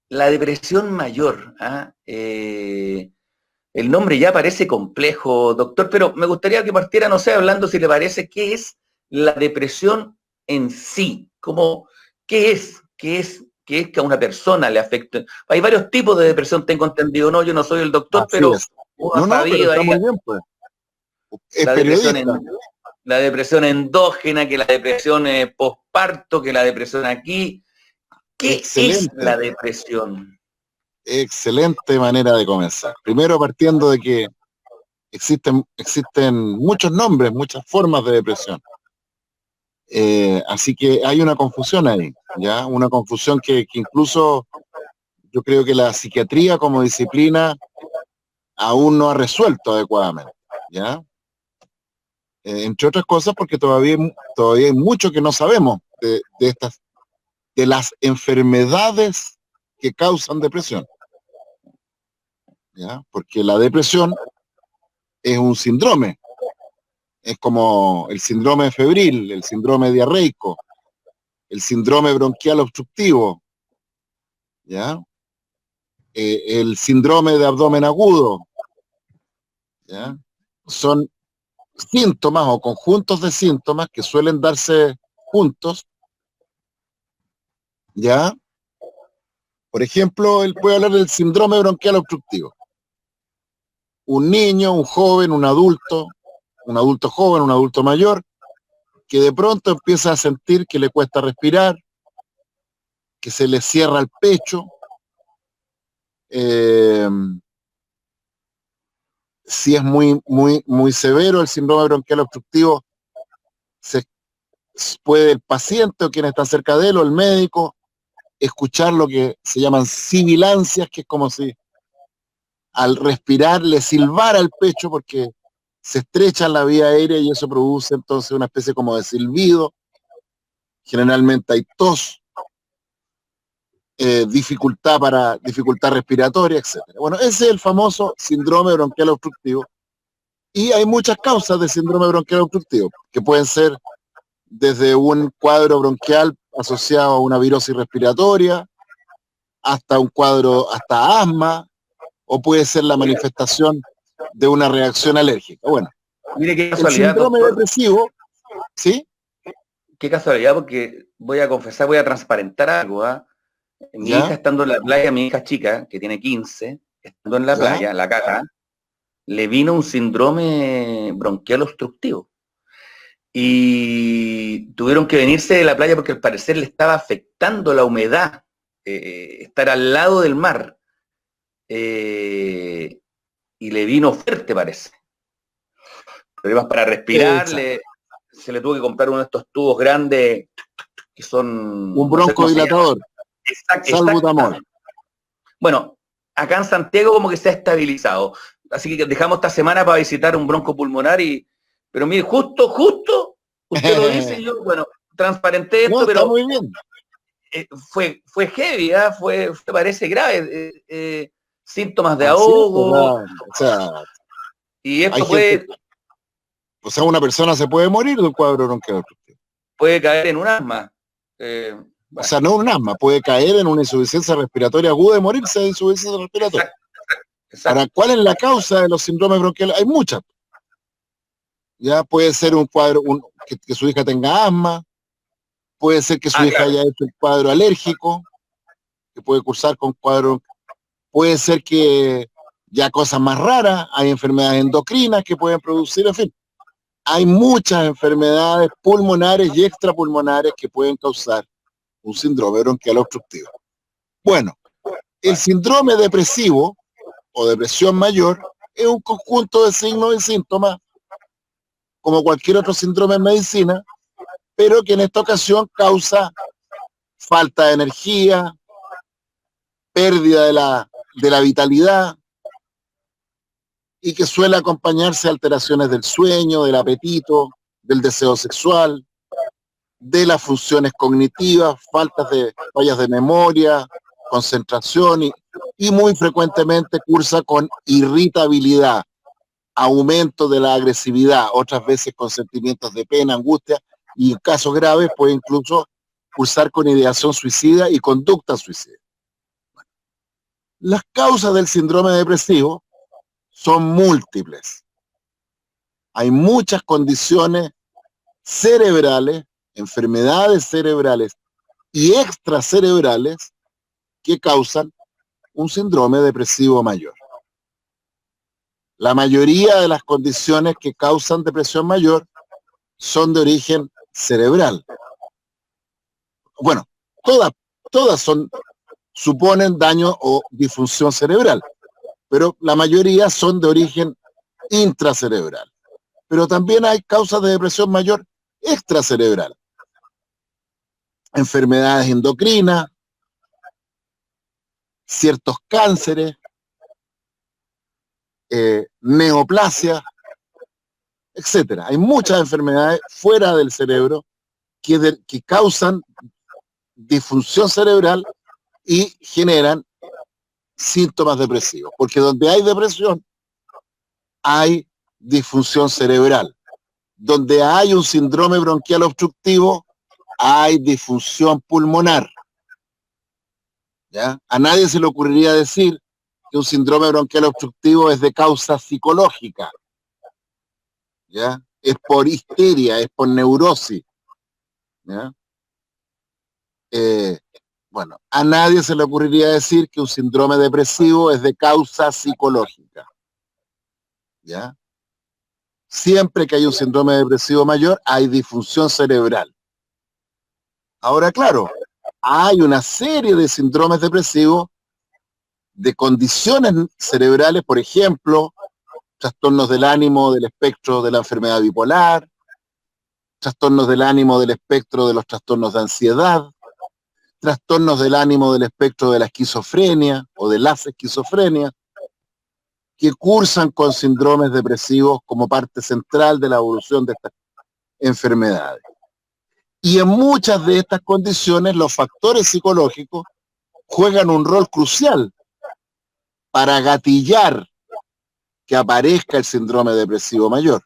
la depresión mayor. El nombre ya parece complejo, doctor, pero me gustaría que partiera, no sé, hablando, si le parece, qué es la depresión en sí. ¿Cómo, qué es? ¿Qué es que a una persona le afecte? Hay varios tipos de depresión, tengo entendido, ¿no? Yo no soy el doctor, Así pero es. uno ha No, no, pero sabido está ahí muy bien, pues. Es la depresión periodista. en, la depresión endógena, que la depresión posparto, que la depresión aquí. ¿Qué es Excelente, la depresión? excelente manera de comenzar. Primero partiendo de que existen muchos nombres, muchas formas de depresión. Así que hay una confusión ahí, ¿ya? Una confusión que incluso yo creo que la psiquiatría como disciplina aún no ha resuelto adecuadamente, ¿ya? Entre otras cosas porque todavía hay mucho que no sabemos de las enfermedades que causan depresión, ¿ya? Porque la depresión es un síndrome, es como el síndrome febril, el síndrome diarreico, el síndrome bronquial obstructivo, ¿ya? El síndrome de abdomen agudo, ¿ya? Son síntomas o conjuntos de síntomas que suelen darse juntos, ¿ya? Por ejemplo, él puede hablar del síndrome bronquial obstructivo. Un niño, un joven, un adulto joven, un adulto mayor, que de pronto empieza a sentir que le cuesta respirar, que se le cierra el pecho, eh, si es muy severo el síndrome bronquial obstructivo, se puede el paciente o quien está cerca de él o el médico escuchar lo que se llaman sibilancias, que es como si al respirar le silbara el pecho porque se estrecha la vía aérea y eso produce entonces una especie como de silbido. Generalmente hay tos, dificultad respiratoria, etcétera. Bueno, ese es el famoso síndrome bronquial obstructivo y hay muchas causas de síndrome bronquial obstructivo que pueden ser desde un cuadro bronquial asociado a una virosis respiratoria hasta un cuadro, hasta asma, o puede ser la Oiga, manifestación de una reacción alérgica. Bueno, mire qué el casualidad, síndrome doctor, depresivo, ¿sí? qué casualidad, porque voy a confesar, voy a transparentar algo. Mi hija ¿Ya? estando en la playa, mi hija chica, que tiene 15, estando en la ¿Ya? playa, la Cata, le vino un síndrome bronquial obstructivo. Y tuvieron que venirse de la playa porque al parecer le estaba afectando la humedad, estar al lado del mar. eh, y le vino fuerte, parece. Problemas para respirar, Exacto. se le tuvo que comprar uno de estos tubos grandes que son, Un no sé cómo se llama. broncodilatador, salbutamol. Exactamente. Bueno, acá en Santiago como que se ha estabilizado. Así que dejamos esta semana para visitar un bronco pulmonar pero mire, justo, usted lo dice, y yo, bueno, transparenté No, esto, está pero muy bien. fue heavy, parece grave, síntomas de Así es, ahogo, ¿verdad? O sea, y hay esto gente, puede, o sea, una persona se puede morir de un cuadro bronquial obstructivo. puede caer en un asma. O Bueno, sea, no un asma, puede caer en una insuficiencia respiratoria aguda y morirse de insuficiencia respiratoria. exacto, Ahora, exacto. ¿cuál es la causa de los síndromes bronquiales? Hay muchas. Ya puede ser un cuadro, que su hija tenga asma, puede ser que su Ah, hija claro. haya hecho un cuadro alérgico, que puede cursar con cuadro, puede ser que ya cosas más raras, hay enfermedades endocrinas que pueden producir, en fin, hay muchas enfermedades pulmonares y extrapulmonares que pueden causar un síndrome bronquial obstructivo. Bueno, el síndrome depresivo o depresión mayor es un conjunto de signos y síntomas como cualquier otro síndrome en medicina, pero que en esta ocasión causa falta de energía, pérdida de la vitalidad y que suele acompañarse de alteraciones del sueño, del apetito, del deseo sexual, de las funciones cognitivas, fallas de memoria, concentración y muy frecuentemente cursa con irritabilidad, aumento de la agresividad, otras veces con sentimientos de pena, angustia y en casos graves puede incluso cursar con ideación suicida y conducta suicida. Las causas del síndrome depresivo son múltiples. Hay muchas condiciones cerebrales, enfermedades cerebrales y extracerebrales que causan un síndrome depresivo mayor. La mayoría de las condiciones que causan depresión mayor son de origen cerebral. Bueno, todas suponen daño o disfunción cerebral, pero la mayoría son de origen intracerebral. Pero también hay causas de depresión mayor extracerebral. Enfermedades endocrinas, ciertos cánceres, neoplasia, etcétera. Hay muchas enfermedades fuera del cerebro que causan disfunción cerebral y generan síntomas depresivos, porque donde hay depresión hay disfunción cerebral. Donde hay un síndrome bronquial obstructivo hay disfunción pulmonar. ¿Ya? A nadie se le ocurriría decir que un síndrome bronquial obstructivo es de causa psicológica. ¿Ya? Es por histeria, es por neurosis. ¿Ya? Bueno, a nadie se le ocurriría decir que un síndrome depresivo es de causa psicológica. ¿Ya? Siempre que hay un síndrome depresivo mayor, hay disfunción cerebral. Ahora, claro, hay una serie de síndromes depresivos, de condiciones cerebrales, por ejemplo, trastornos del ánimo del espectro de la enfermedad bipolar, trastornos del ánimo del espectro de los trastornos de ansiedad, trastornos del ánimo del espectro de la esquizofrenia o de las esquizofrenias, que cursan con síndromes depresivos como parte central de la evolución de estas enfermedades. Y en muchas de estas condiciones los factores psicológicos juegan un rol crucial para gatillar que aparezca el síndrome depresivo mayor.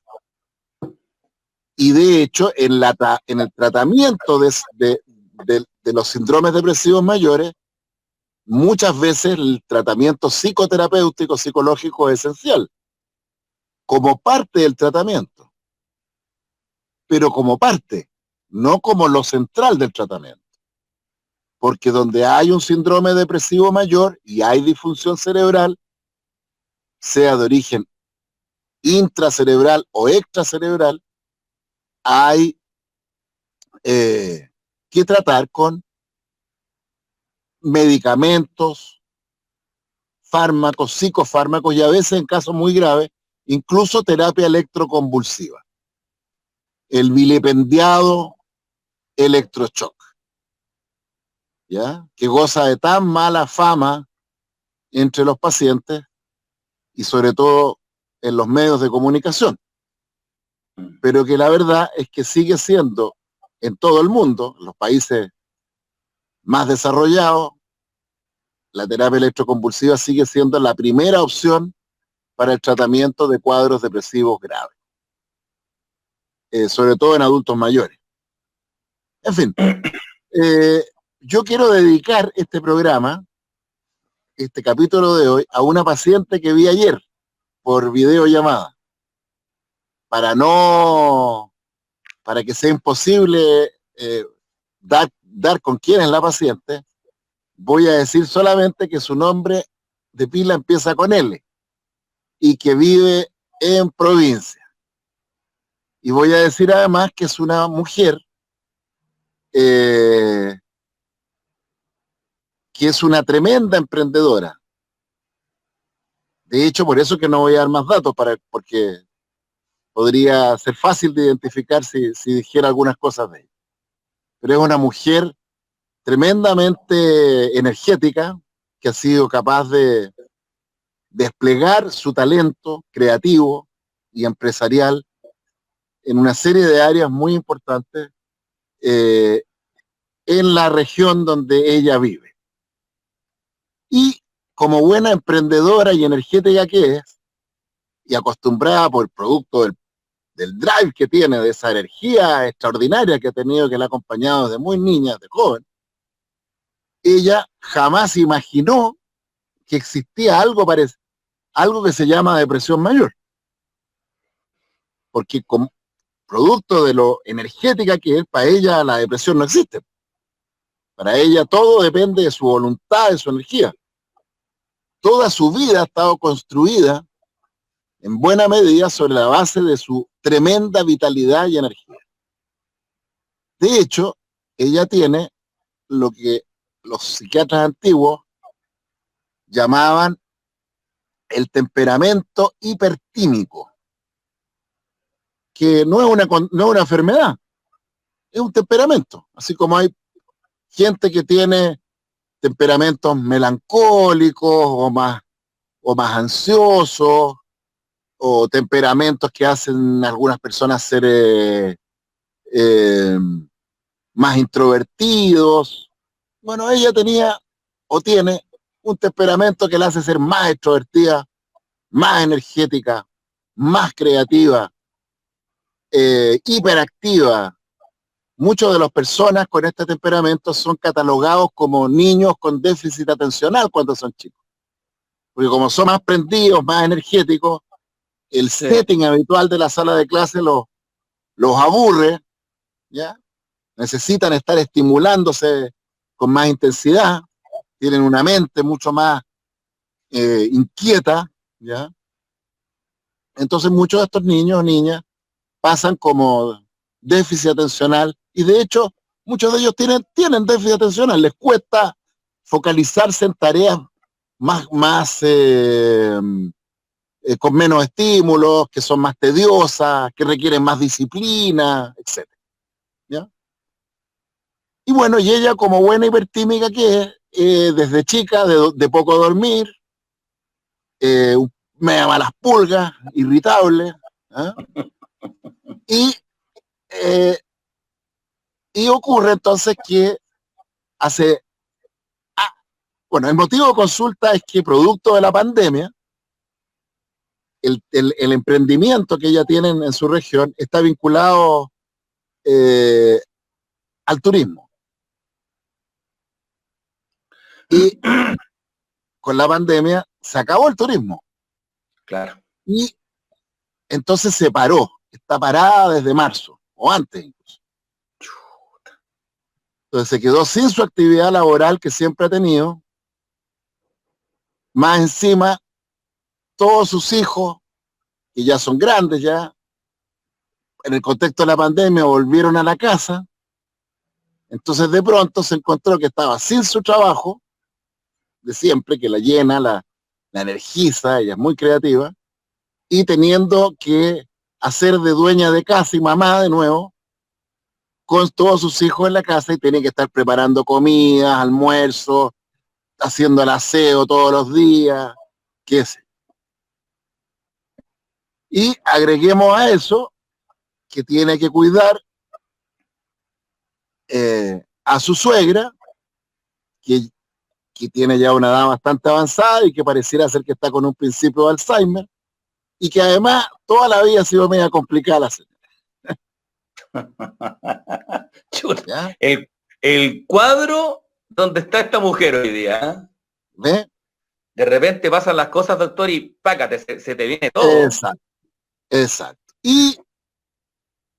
Y de hecho, en el tratamiento de los síndromes depresivos mayores, muchas veces el tratamiento psicoterapéutico, psicológico es esencial, como parte del tratamiento, pero como parte, no como lo central del tratamiento. Porque donde hay un síndrome depresivo mayor y hay disfunción cerebral, sea de origen intracerebral o extracerebral, hay que tratar con medicamentos, fármacos, psicofármacos y a veces en casos muy graves, incluso terapia electroconvulsiva. El vilipendiado electroshock, ¿ya? Que goza de tan mala fama entre los pacientes y sobre todo en los medios de comunicación, pero que la verdad es que sigue siendo en todo el mundo, en los países más desarrollados, la terapia electroconvulsiva sigue siendo la primera opción para el tratamiento de cuadros depresivos graves, sobre todo en adultos mayores. En fin, yo quiero dedicar este programa, este capítulo de hoy, a una paciente que vi ayer por videollamada, para que sea imposible dar con quién es la paciente. Voy a decir solamente que su nombre de pila empieza con L y que vive en provincia. Y voy a decir además que es una mujer que es una tremenda emprendedora. De hecho, por eso que no voy a dar más datos, porque podría ser fácil de identificar si dijera algunas cosas de ella. Pero es una mujer tremendamente energética, que ha sido capaz de desplegar su talento creativo y empresarial en una serie de áreas muy importantes en la región donde ella vive. Y como buena emprendedora y energética que es, y acostumbrada por el producto del drive que tiene, de esa energía extraordinaria que ha tenido, que la ha acompañado desde muy niña, de joven, ella jamás imaginó que existía algo que se llama depresión mayor. Porque como producto de lo energética que es, para ella la depresión no existe. Para ella todo depende de su voluntad, de su energía. Toda su vida ha estado construida en buena medida sobre la base de su tremenda vitalidad y energía. De hecho, ella tiene lo que los psiquiatras antiguos llamaban el temperamento hipertímico, que no es una enfermedad, es un temperamento. Así como hay gente que tiene temperamentos melancólicos o más ansiosos, o temperamentos que hacen a algunas personas ser más introvertidos. Bueno, ella tenía o tiene un temperamento que la hace ser más extrovertida, más energética, más creativa, hiperactiva. Muchas de las personas con este temperamento son catalogados como niños con déficit atencional cuando son chicos. Porque como son más prendidos, más energéticos, el setting habitual de la sala de clase los aburre, ¿ya? Necesitan estar estimulándose con más intensidad, tienen una mente mucho más inquieta, ¿ya? Entonces muchos de estos niños o niñas pasan como déficit atencional, y de hecho muchos de ellos tienen déficit atencional, les cuesta focalizarse en tareas más con menos estímulos, que son más tediosas, que requieren más disciplina, etc. ¿Ya? Y bueno, y ella como buena hipertímica que es, desde chica, de poco dormir, me llama las pulgas, irritable, ¿eh? Y ocurre entonces que hace... bueno, el motivo de consulta es que producto de la pandemia, el emprendimiento que ella tiene en su región está vinculado al turismo. Y con la pandemia se acabó el turismo. Claro. Y entonces se paró. Está parada desde marzo, o antes incluso. Entonces se quedó sin su actividad laboral que siempre ha tenido. Más encima, todos sus hijos, que ya son grandes ya, en el contexto de la pandemia volvieron a la casa. Entonces de pronto se encontró que estaba sin su trabajo de siempre, que la llena, la energiza, ella es muy creativa, y teniendo que hacer de dueña de casa y mamá de nuevo, con todos sus hijos en la casa, y tiene que estar preparando comidas, almuerzos, haciendo el aseo todos los días, qué sé. Y agreguemos a eso que tiene que cuidar a su suegra, que tiene ya una edad bastante avanzada y que pareciera ser que está con un principio de Alzheimer, y que además toda la vida ha sido media complicada la señora. Chuta, el cuadro donde está esta mujer hoy día. ¿Ve? De repente pasan las cosas, doctor, y págate, se te viene todo. Exacto. Y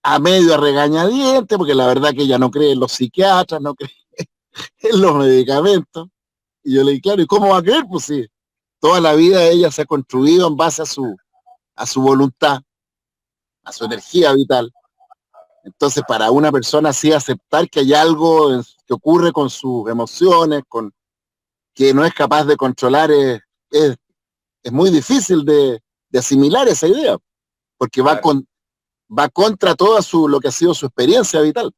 a medio a regañadientes, porque la verdad que ella no cree en los psiquiatras, no cree en los medicamentos. Y yo le dije, claro, ¿y cómo va a creer? Pues sí, toda la vida ella se ha construido en base a su voluntad, a su energía vital. Entonces, para una persona así aceptar que hay algo que ocurre con sus emociones, que no es capaz de controlar, es muy difícil de asimilar esa idea, porque claro, va contra toda lo que ha sido su experiencia vital.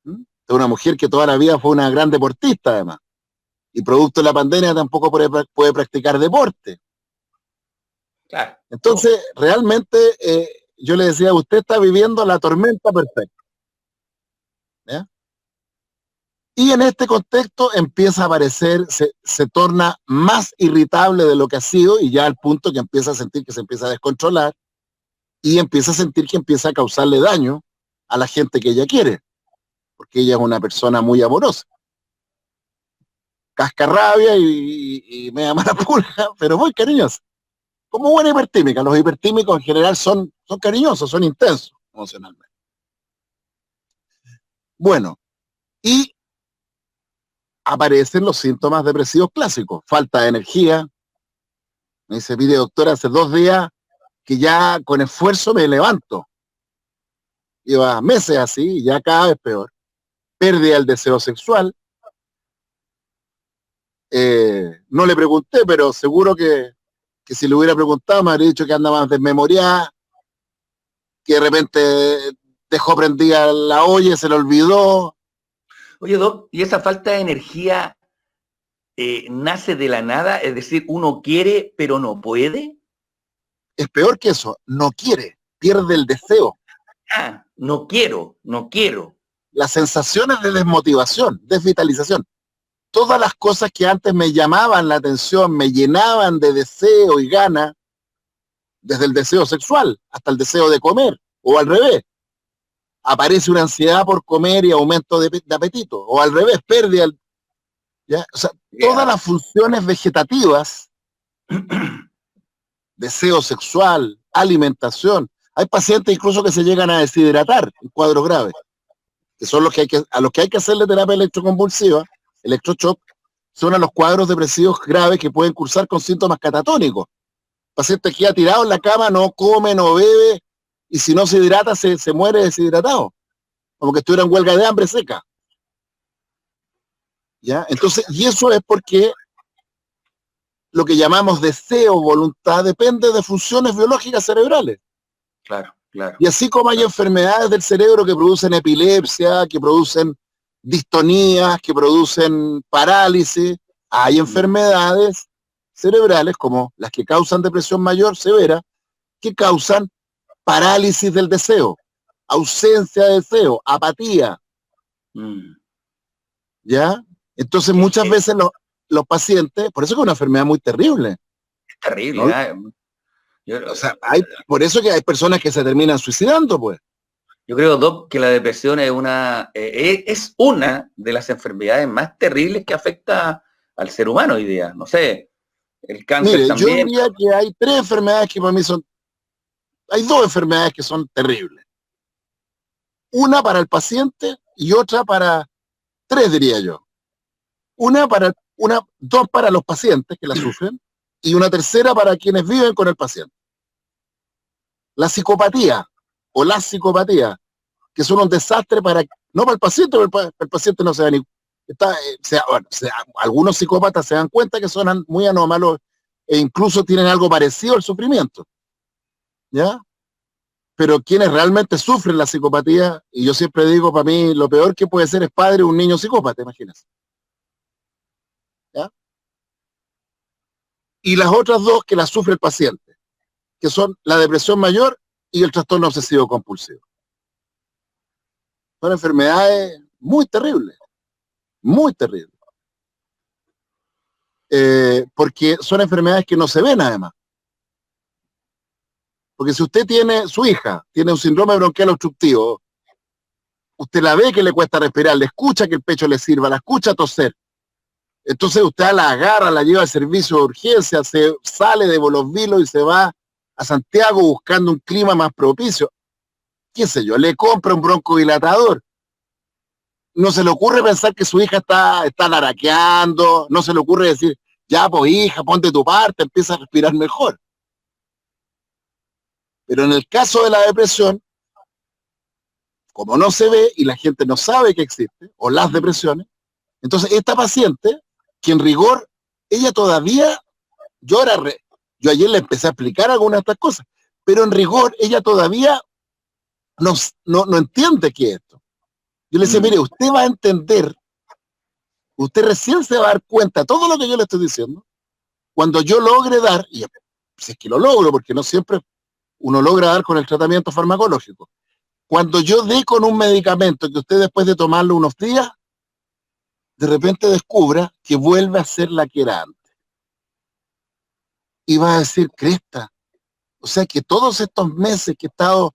Es una mujer que toda la vida fue una gran deportista, además, y producto de la pandemia tampoco puede practicar deporte. claro. Entonces, realmente, yo le decía, usted está viviendo la tormenta perfecta. ¿Ya? Y en este contexto empieza a aparecer, se torna más irritable de lo que ha sido, y ya al punto que empieza a sentir que se empieza a descontrolar, y empieza a sentir que empieza a causarle daño a la gente que ella quiere, porque ella es una persona muy amorosa. cascarrabia y me da mala pulga, pero muy cariñosa. Como buena hipertímica. Los hipertímicos en general son cariñosos, son intensos emocionalmente. Bueno, y aparecen los síntomas depresivos clásicos. Falta de energía. Me dice, mire doctora, hace 2 días que ya con esfuerzo me levanto. Lleva meses así y ya cada vez peor. Pérdida del deseo sexual. No le pregunté, pero seguro que si le hubiera preguntado me habría dicho que anda más desmemoriada, que de repente dejó prendida la olla, se le olvidó. Oye, Doc, ¿y esa falta de energía nace de la nada? Es decir, uno quiere pero no puede. Es peor que eso, no quiere, pierde el deseo. Ah, no quiero, no quiero. Las sensaciones de desmotivación, desvitalización. Todas las cosas que antes me llamaban la atención, me llenaban de deseo y gana, desde el deseo sexual hasta el deseo de comer, o al revés. Aparece una ansiedad por comer y aumento de apetito, o al revés, pérdida. ¿Ya? O sea, todas las funciones vegetativas, deseo sexual, alimentación. Hay pacientes incluso que se llegan a deshidratar en cuadros graves, que son a los que hay que hacerle terapia electroconvulsiva, electroshock, son a los cuadros depresivos graves que pueden cursar con síntomas catatónicos. El paciente queda tirado en la cama, no come, no bebe, y si no se hidrata, se muere deshidratado, como que estuviera en huelga de hambre seca. ¿Ya? Entonces, y eso es porque lo que llamamos deseo, voluntad, depende de funciones biológicas cerebrales. Claro, claro. Y así como hay enfermedades del cerebro que producen epilepsia, que producen distonías, que producen parálisis, hay enfermedades cerebrales como las que causan depresión mayor severa, que causan parálisis del deseo, ausencia de deseo, apatía. ¿Ya? Entonces muchas veces los pacientes, por eso que es una enfermedad muy terrible. Es terrible, ¿no? O sea, por eso que hay personas que se terminan suicidando, pues. Yo creo, Doc, que la depresión es una de las enfermedades más terribles que afecta al ser humano hoy día. No sé, el cáncer. Mire, también. Yo diría que hay 3 enfermedades que para mí hay 2 enfermedades que son terribles. Una para el paciente y otra para 3, diría yo. 2 para los pacientes que la sufren y una tercera para quienes viven con el paciente. La psicopatía o las psicopatías, que son un desastre no para el paciente, pero el paciente no se da ni... algunos psicópatas se dan cuenta que son muy anómalos e incluso tienen algo parecido al sufrimiento. ¿Ya? Pero quienes realmente sufren la psicopatía, y yo siempre digo, para mí, lo peor que puede ser es padre un niño psicópata, imagínense. ¿Ya? Y las otras 2 que las sufre el paciente, que son la depresión mayor y el trastorno obsesivo compulsivo. Son enfermedades muy terribles, muy terribles. Porque son enfermedades que no se ven además. Porque si usted su hija tiene un síndrome bronquial obstructivo, usted la ve que le cuesta respirar, le escucha que el pecho le sirva, la escucha toser. Entonces usted la agarra, la lleva al servicio de urgencia, se sale de Bolos Vilos y se va a Santiago buscando un clima más propicio. Qué sé yo, le compra un broncodilatador. No se le ocurre pensar que su hija está laraqueando, no se le ocurre decir, ya pues hija, ponte tu parte, empieza a respirar mejor. Pero en el caso de la depresión, como no se ve y la gente no sabe que existe, o las depresiones, entonces esta paciente, que en rigor, ella todavía, yo ayer le empecé a explicar algunas de estas cosas, pero en rigor ella todavía no entiende qué es esto. Yo le decía, mire, usted va a entender, usted recién se va a dar cuenta de todo lo que yo le estoy diciendo, cuando yo logre dar, y si es que lo logro, porque no siempre uno logra dar con el tratamiento farmacológico, cuando yo dé con un medicamento que usted después de tomarlo unos días, de repente descubra que vuelve a ser la que era antes. Y va a decir, cresta, o sea que todos estos meses que he estado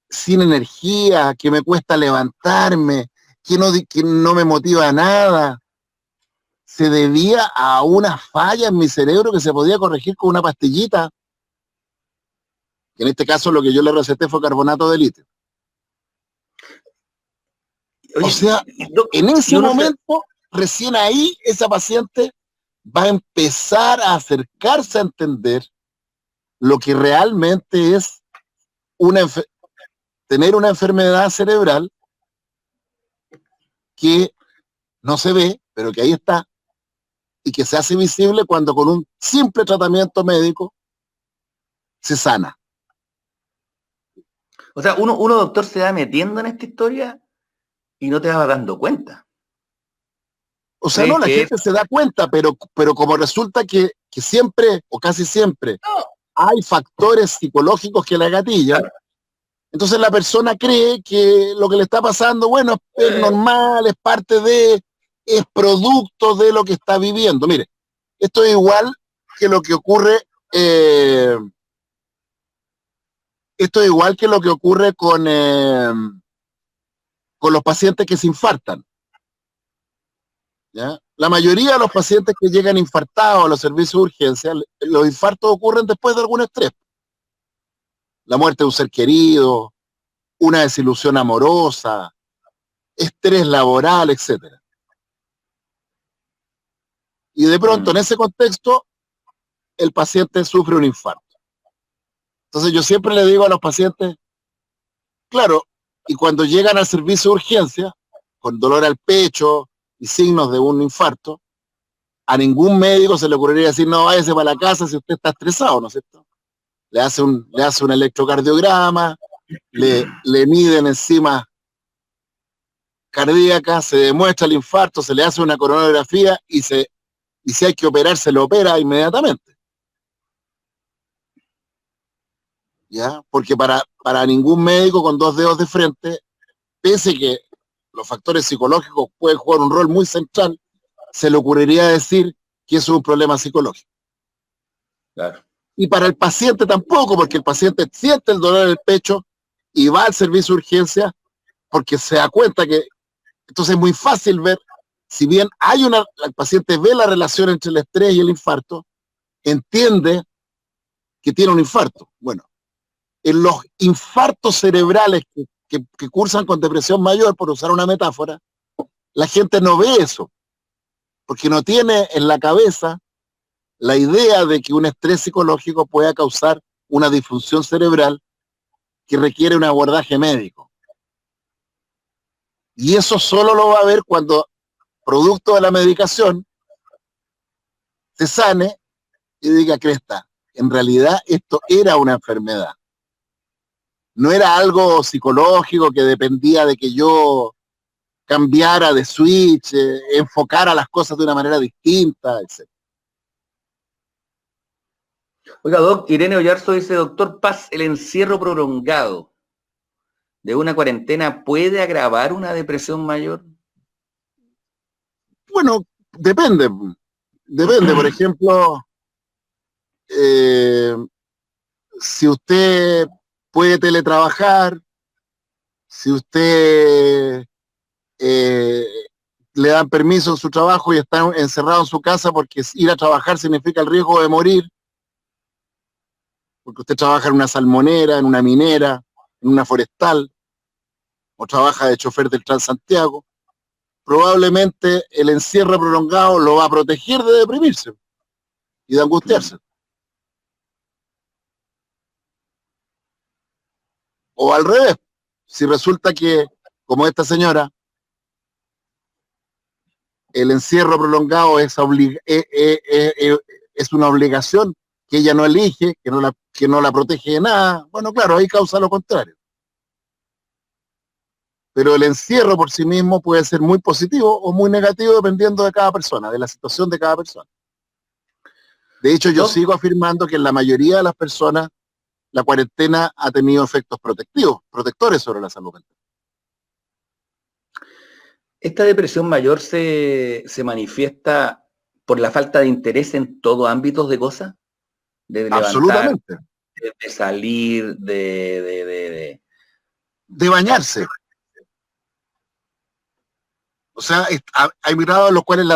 sin energía, que me cuesta levantarme, que no me motiva nada, se debía a una falla en mi cerebro que se podía corregir con una pastillita. En este caso lo que yo le receté fue carbonato de litio. Oye, O sea, en ese momento, recién ahí, esa paciente va a empezar a acercarse a entender lo que realmente es tener una enfermedad cerebral que no se ve, pero que ahí está, y que se hace visible cuando con un simple tratamiento médico se sana. O sea, uno doctor se va metiendo en esta historia y no te vas dando cuenta. O sea, no, la gente se da cuenta, pero como resulta que siempre, o casi siempre, hay factores psicológicos que la gatillan, claro. Entonces la persona cree que lo que le está pasando, bueno, es normal, es parte de, es producto de lo que está viviendo. Mire, esto es igual que lo que ocurre, con los pacientes que se infartan. ¿Ya? La mayoría de los pacientes que llegan infartados a los servicios de urgencia, los infartos ocurren después de algún estrés. La muerte de un ser querido, una desilusión amorosa, estrés laboral, etc. Y de pronto, en ese contexto, el paciente sufre un infarto. Entonces yo siempre le digo a los pacientes, claro, y cuando llegan al servicio de urgencia, con dolor al pecho y signos de un infarto, a ningún médico se le ocurriría decir, no, váyase para la casa si usted está estresado, ¿no es cierto? Le hace un electrocardiograma, le miden enzimas cardíacas, se demuestra el infarto, se le hace una coronografía y si hay que operar, se lo opera inmediatamente. ¿Ya? Porque para ningún médico con dos dedos de frente, pese que los factores psicológicos pueden jugar un rol muy central, se le ocurriría decir que eso es un problema psicológico. Claro. Y para el paciente tampoco, porque el paciente siente el dolor en el pecho y va al servicio de urgencia porque se da cuenta que entonces es muy fácil ver, si bien el paciente ve la relación entre el estrés y el infarto, entiende que tiene un infarto. Bueno, en los infartos cerebrales que cursan con depresión mayor, por usar una metáfora, la gente no ve eso, porque no tiene en la cabeza la idea de que un estrés psicológico pueda causar una disfunción cerebral que requiere un abordaje médico. Y eso solo lo va a ver cuando, producto de la medicación, se sane y diga, cresta, en realidad esto era una enfermedad. No era algo psicológico que dependía de que yo cambiara de switch, enfocara las cosas de una manera distinta, etc. Oiga, Irene Ollarzo dice, doctor Paz, ¿el encierro prolongado de una cuarentena puede agravar una depresión mayor? Bueno, depende. Por ejemplo, si usted puede teletrabajar, si usted le dan permiso en su trabajo y está encerrado en su casa porque ir a trabajar significa el riesgo de morir, porque usted trabaja en una salmonera, en una minera, en una forestal, o trabaja de chofer del Transantiago, probablemente el encierro prolongado lo va a proteger de deprimirse y de angustiarse. O al revés, si resulta que, como esta señora, el encierro prolongado es una obligación que ella no elige, que no la protege de nada, bueno, claro, ahí causa lo contrario. Pero el encierro por sí mismo puede ser muy positivo o muy negativo dependiendo de cada persona, de la situación de cada persona. De hecho, yo sigo afirmando que en la mayoría de las personas la cuarentena ha tenido efectos protectores sobre la salud mental. ¿Esta depresión mayor se manifiesta por la falta de interés en todo ámbitos de cosas? De levantar, absolutamente. De salir, de bañarse. O sea, hay grados en los cuales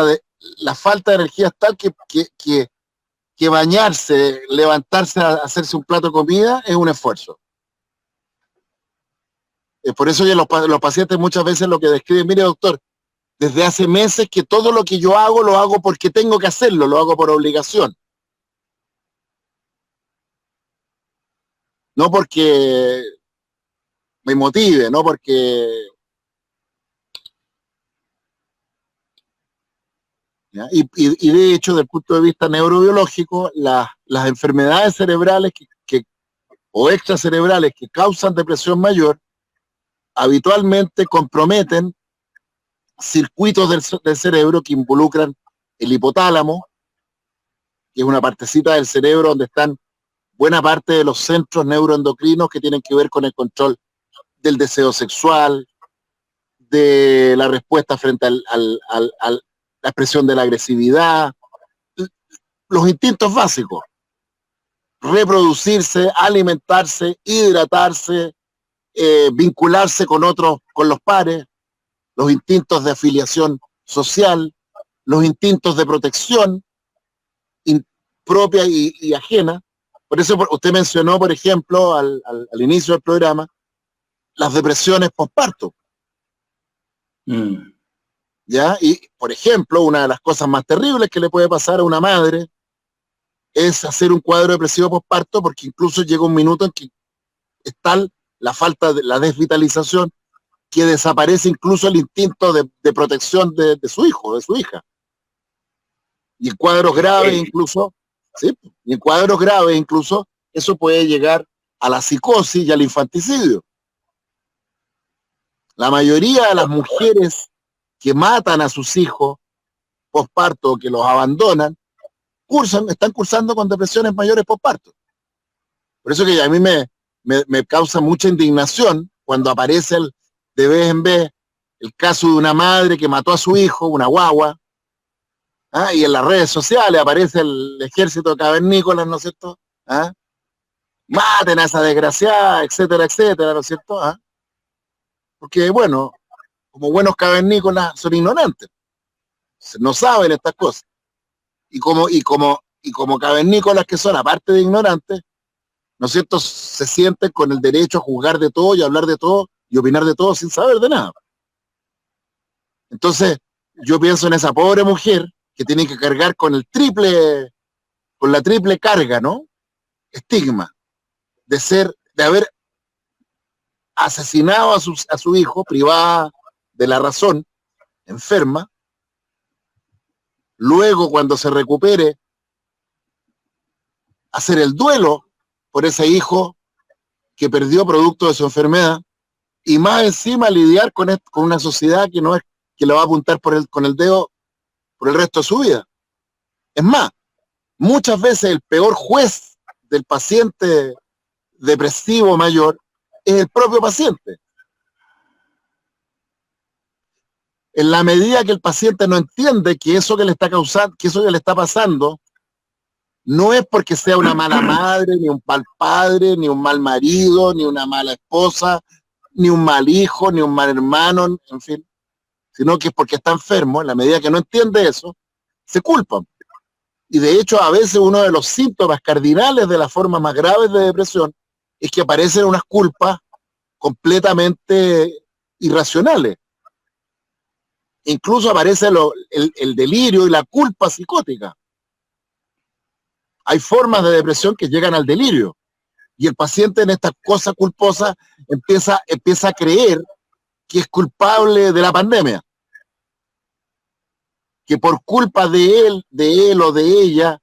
la falta de energía es tal que bañarse, levantarse a hacerse un plato de comida es un esfuerzo. Es por eso que los pacientes muchas veces lo que describen, mire doctor, desde hace meses que todo lo que yo hago lo hago porque tengo que hacerlo, lo hago por obligación. No porque me motive, no porque... ¿ya? Y de hecho, desde el punto de vista neurobiológico, las enfermedades cerebrales o extracerebrales que causan depresión mayor habitualmente comprometen circuitos del cerebro que involucran el hipotálamo, que es una partecita del cerebro donde están buena parte de los centros neuroendocrinos que tienen que ver con el control del deseo sexual, de la respuesta frente a la expresión de la agresividad, los instintos básicos, reproducirse, alimentarse, hidratarse, vincularse con otros, con los pares, los instintos de afiliación social, los instintos de protección propia y ajena. Por eso usted mencionó, por ejemplo, al inicio del programa, las depresiones postparto. ¿Ya? Y, por ejemplo, una de las cosas más terribles que le puede pasar a una madre es hacer un cuadro depresivo postparto, porque incluso llega un minuto en que es tal la falta de la desvitalización que desaparece incluso el instinto de protección de su hijo, de su hija. Y en cuadros graves incluso, ¿sí? Y en cuadros graves incluso, eso puede llegar a la psicosis y al infanticidio. La mayoría de las mujeres que matan a sus hijos posparto o que los abandonan, están cursando con depresiones mayores posparto. Por eso que a mí me causa mucha indignación cuando aparece de vez en vez el caso de una madre que mató a su hijo, una guagua, y en las redes sociales aparece el ejército de cavernícolas, ¿no es cierto? Maten a esa desgraciada, etcétera, etcétera, ¿no es cierto? Porque, bueno, como buenos cavernícolas son ignorantes, no saben estas cosas. Y como cavernícolas que son, aparte de ignorantes, ¿no es cierto?, se sienten con el derecho a juzgar de todo y hablar de todo y opinar de todo sin saber de nada. Entonces, yo pienso en esa pobre mujer que tiene que cargar con la triple carga, ¿no? Estigma de haber asesinado a su hijo, privada de la razón, enferma. Luego, cuando se recupere, hacer el duelo por ese hijo que perdió producto de su enfermedad, y más encima lidiar con una sociedad que no es que le va a apuntar con el dedo por el resto de su vida. Es más, muchas veces el peor juez del paciente depresivo mayor es el propio paciente. En la medida que el paciente no entiende que eso que le está causando, que eso que le está pasando, no es porque sea una mala madre, ni un mal padre, ni un mal marido, ni una mala esposa, ni un mal hijo, ni un mal hermano, en fin, sino que es porque está enfermo. En la medida que no entiende eso, se culpa. Y de hecho, a veces uno de los síntomas cardinales de las formas más graves de depresión es que aparecen unas culpas completamente irracionales. Incluso aparece el delirio y la culpa psicótica. Hay formas de depresión que llegan al delirio. Y el paciente en estas cosas culposas empieza a creer que es culpable de la pandemia. Que por culpa de él o de ella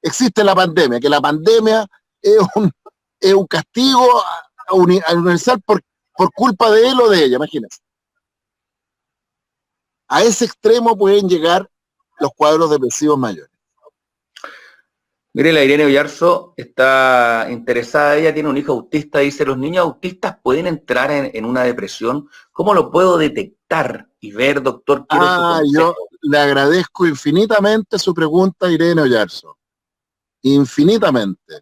existe la pandemia. Que la pandemia es un castigo universal por culpa de él o de ella, imagínense. A ese extremo pueden llegar los cuadros depresivos mayores. Mire, la Irene Oyarzo está interesada, ella tiene un hijo autista, dice, ¿los niños autistas pueden entrar en una depresión? ¿Cómo lo puedo detectar y ver, doctor? Yo le agradezco infinitamente su pregunta, Irene Oyarzo. Infinitamente.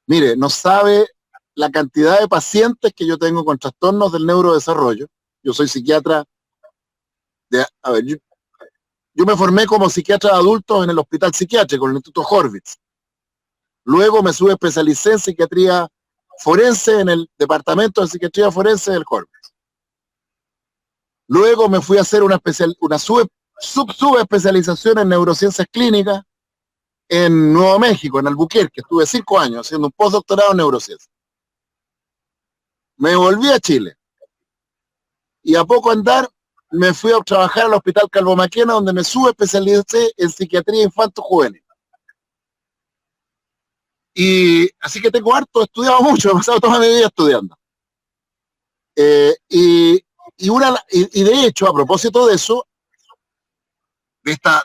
Mire, no sabe la cantidad de pacientes que yo tengo con trastornos del neurodesarrollo. Yo soy psiquiatra Yo me formé como psiquiatra de adultos en el hospital psiquiátrico, en el Instituto Horvitz. Luego me subespecialicé en psiquiatría forense en el departamento de psiquiatría forense del Horvitz. Luego me fui a hacer una subespecialización en neurociencias clínicas en Nuevo México, en Albuquerque. Estuve 5 años haciendo un postdoctorado en neurociencia. Me volví a Chile y a poco andar me fui a trabajar al Hospital Calvo Maquena, donde me subespecialicé en psiquiatría infanto-juvenil. Y así que tengo harto, he estudiado mucho, he pasado toda mi vida estudiando. Y de hecho, a propósito de eso, de esta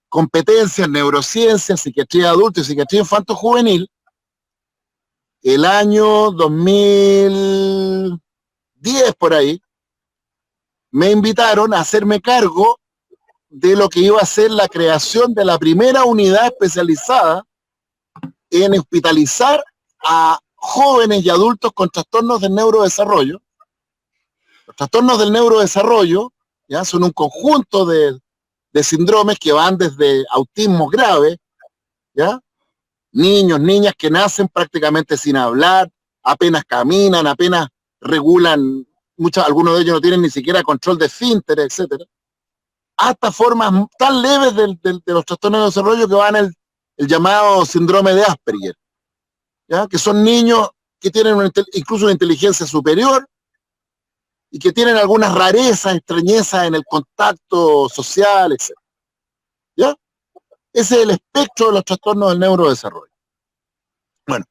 competencia en neurociencia, psiquiatría adulta y psiquiatría infanto-juvenil, el año 2010 por ahí, me invitaron a hacerme cargo de lo que iba a ser la creación de la primera unidad especializada en hospitalizar a jóvenes y adultos con trastornos del neurodesarrollo. Los trastornos del neurodesarrollo, ¿ya?, son un conjunto de síndromes que van desde autismo grave, ¿ya?, niños, niñas que nacen prácticamente sin hablar, apenas caminan, apenas regulan, algunos de ellos no tienen ni siquiera control de esfínteres, etcétera, hasta formas tan leves de los trastornos de desarrollo que van el llamado síndrome de Asperger, ¿ya?, que son niños que tienen incluso una inteligencia superior y que tienen algunas rarezas, extrañezas en el contacto social, etc. ¿Ya? Ese es el espectro de los trastornos del neurodesarrollo. Bueno,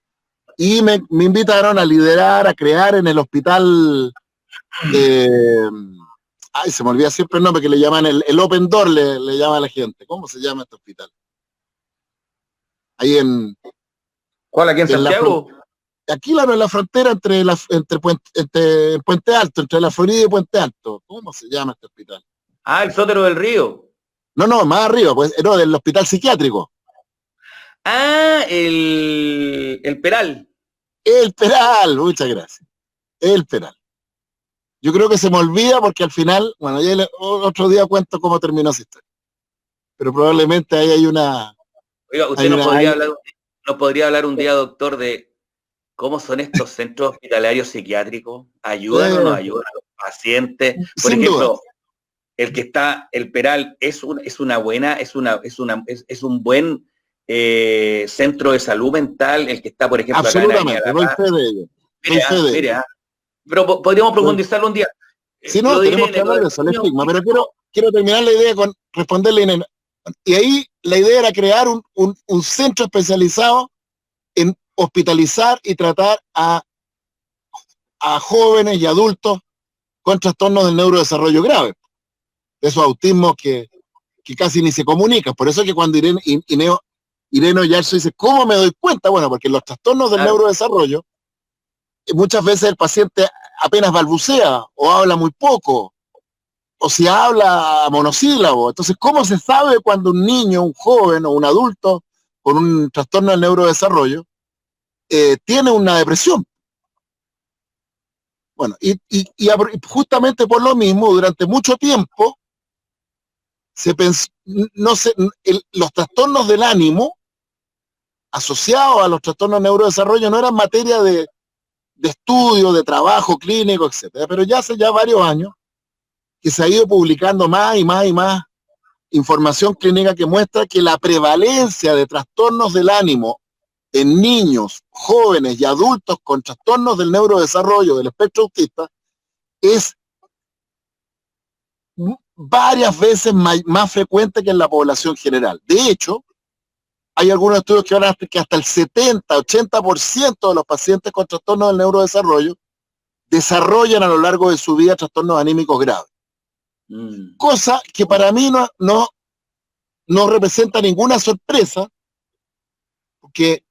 y me invitaron a liderar, a crear en el hospital, se me olvida siempre el nombre, que le llaman el Open Door, le llama a la gente. ¿Cómo se llama este hospital? Ahí en... ¿Cuál, aquí en Santiago? Aquí en la frontera entre Puente Alto, entre la Florida y Puente Alto. ¿Cómo se llama este hospital? Ah, el Sótero del Río. No, más arriba, pues, no, del hospital psiquiátrico. Ah, el Peral. El Peral, muchas gracias. El Peral. Yo creo que se me olvida porque al final, bueno, ya otro día cuento cómo terminó esa historia. Pero probablemente ahí hay una... Oiga, usted nos podría hablar un día, doctor, de cómo son estos centros hospitalarios psiquiátricos. ¿Ayudan o no ayudan a los pacientes? Por ejemplo, duda. El Peral es un buen centro de salud mental, el que está, por ejemplo, absolutamente, acá en la fe de ello. Mira, pero podríamos profundizarlo un día. Si no, tenemos que hablar de eso, el estigma, pero quiero terminar la idea con responderle. Y ahí la idea era crear un centro especializado en hospitalizar y tratar a jóvenes y adultos con trastornos del neurodesarrollo grave, de esos autismos que casi ni se comunican. Por eso que cuando Irene Oyarzo dice, ¿cómo me doy cuenta? Bueno, porque los trastornos del neurodesarrollo, muchas veces el paciente apenas balbucea o habla muy poco, o si habla monosílabo. Entonces, ¿cómo se sabe cuando un niño, un joven o un adulto con un trastorno del neurodesarrollo tiene una depresión? Bueno, y justamente por lo mismo, durante mucho tiempo, se pensó, los trastornos del ánimo asociados a los trastornos de neurodesarrollo no eran materia de estudio, de trabajo clínico, etcétera. Pero ya hace varios años que se ha ido publicando más y más y más información clínica que muestra que la prevalencia de trastornos del ánimo en niños, jóvenes y adultos con trastornos del neurodesarrollo, del espectro autista, es varias veces más frecuente que en la población general. De hecho, hay algunos estudios que hablan que hasta el 70-80% de los pacientes con trastornos del neurodesarrollo desarrollan a lo largo de su vida trastornos anímicos graves. Cosa que para mí no representa ninguna sorpresa, porque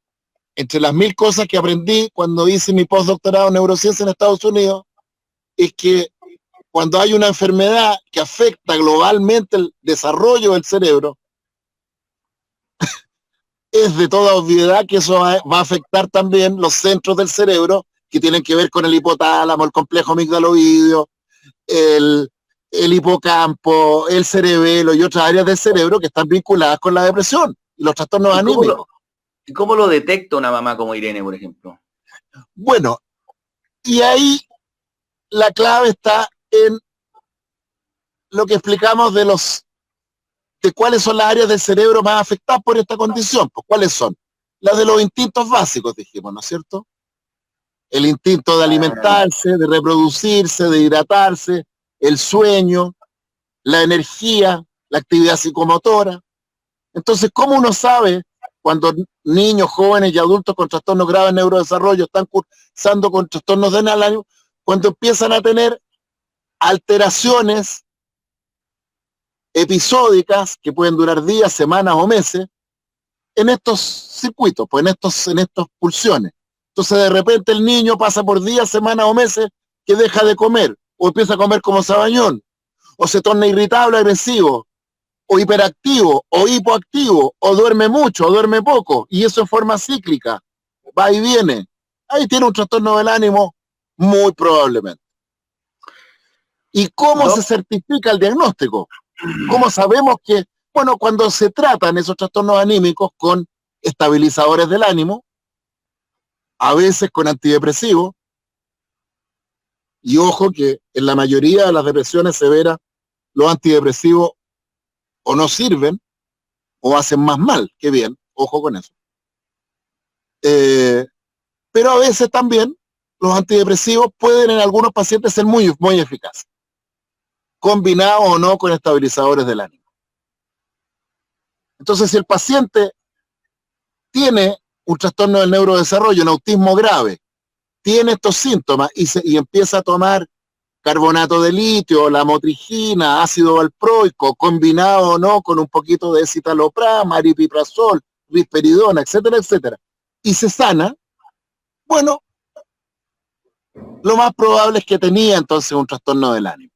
entre las 1000 cosas que aprendí cuando hice mi postdoctorado en neurociencia en Estados Unidos, es que cuando hay una enfermedad que afecta globalmente el desarrollo del cerebro, es de toda obviedad que eso va a afectar también los centros del cerebro que tienen que ver con el hipotálamo, el complejo amigdaloideo, el hipocampo, el cerebelo y otras áreas del cerebro que están vinculadas con la depresión y los trastornos anímicos. ¿Y cómo lo detecta una mamá como Irene, por ejemplo? Bueno, y ahí la clave está en lo que explicamos de cuáles son las áreas del cerebro más afectadas por esta condición. Pues, ¿cuáles son? Las de los instintos básicos, dijimos, ¿no es cierto? El instinto de alimentarse, de reproducirse, de hidratarse, el sueño, la energía, la actividad psicomotora. Entonces, ¿cómo uno sabe cuando niños, jóvenes y adultos con trastornos graves de neurodesarrollo están cursando con trastornos de año? Cuando empiezan a tener alteraciones episódicas que pueden durar días, semanas o meses en estos circuitos, pues en estas pulsiones. Entonces de repente el niño pasa por días, semanas o meses que deja de comer, o empieza a comer como sabañón, o se torna irritable, agresivo, o hiperactivo, o hipoactivo, o duerme mucho, o duerme poco, y eso en forma cíclica, va y viene. Ahí tiene un trastorno del ánimo, muy probablemente. ¿Y cómo se certifica el diagnóstico? ¿Cómo sabemos que, bueno, cuando se tratan esos trastornos anímicos con estabilizadores del ánimo, a veces con antidepresivos, y ojo que en la mayoría de las depresiones severas los antidepresivos o no sirven o hacen más mal que bien, ojo con eso. Pero a veces también los antidepresivos pueden en algunos pacientes ser muy, muy eficaces, combinados o no con estabilizadores del ánimo. Entonces, si el paciente tiene un trastorno del neurodesarrollo, un autismo grave, tiene estos síntomas y empieza a tomar carbonato de litio, lamotrigina, ácido valproico, combinado o no con un poquito de citalopram, aripiprazol, risperidona, etcétera, etcétera, y se sana, bueno, lo más probable es que tenía entonces un trastorno del ánimo.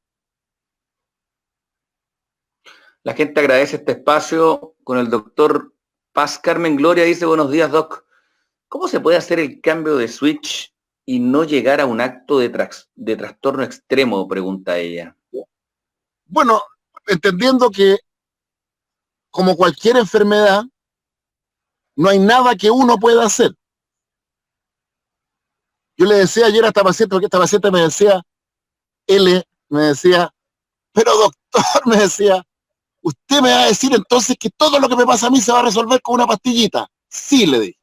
La gente agradece este espacio con el doctor Paz Carmen Gloria. Dice, buenos días, doc. ¿Cómo se puede hacer el cambio de switch y no llegar a un acto de trastorno extremo? Pregunta ella. Bueno, entendiendo que como cualquier enfermedad, no hay nada que uno pueda hacer. Yo le decía ayer a esta paciente, porque esta paciente me decía, pero doctor, me decía, usted me va a decir entonces que todo lo que me pasa a mí se va a resolver con una pastillita. Sí, le dije.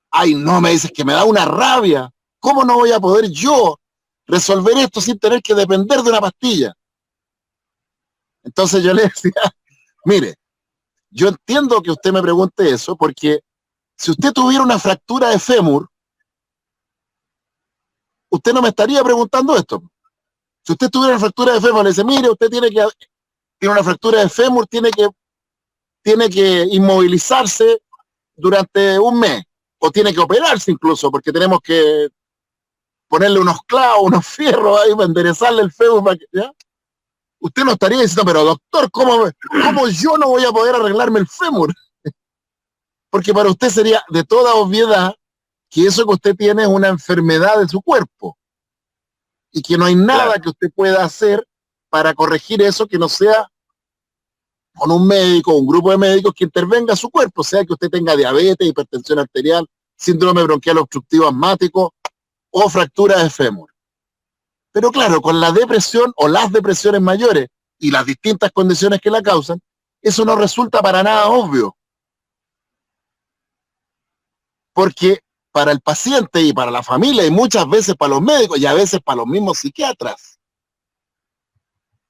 Ay, no, me dices que me da una rabia. ¿Cómo no voy a poder yo resolver esto sin tener que depender de una pastilla? Entonces yo le decía, mire, yo entiendo que usted me pregunte eso porque si usted tuviera una fractura de fémur, usted no me estaría preguntando esto. Si usted tuviera una fractura de fémur, le dice, mire, usted tiene una fractura de fémur, tiene que inmovilizarse durante un mes, o tiene que operarse incluso, porque tenemos que ponerle unos clavos, unos fierros ahí para enderezarle el fémur, ¿ya? Usted no estaría diciendo, pero doctor, ¿cómo yo no voy a poder arreglarme el fémur? Porque para usted sería de toda obviedad que eso que usted tiene es una enfermedad de su cuerpo y que no hay nada que usted pueda hacer para corregir eso que no sea con un médico, un grupo de médicos que intervenga a su cuerpo, sea que usted tenga diabetes, hipertensión arterial, síndrome bronquial obstructivo asmático o fractura de fémur. Pero claro, con la depresión o las depresiones mayores y las distintas condiciones que la causan, eso no resulta para nada obvio. Porque para el paciente y para la familia y muchas veces para los médicos y a veces para los mismos psiquiatras,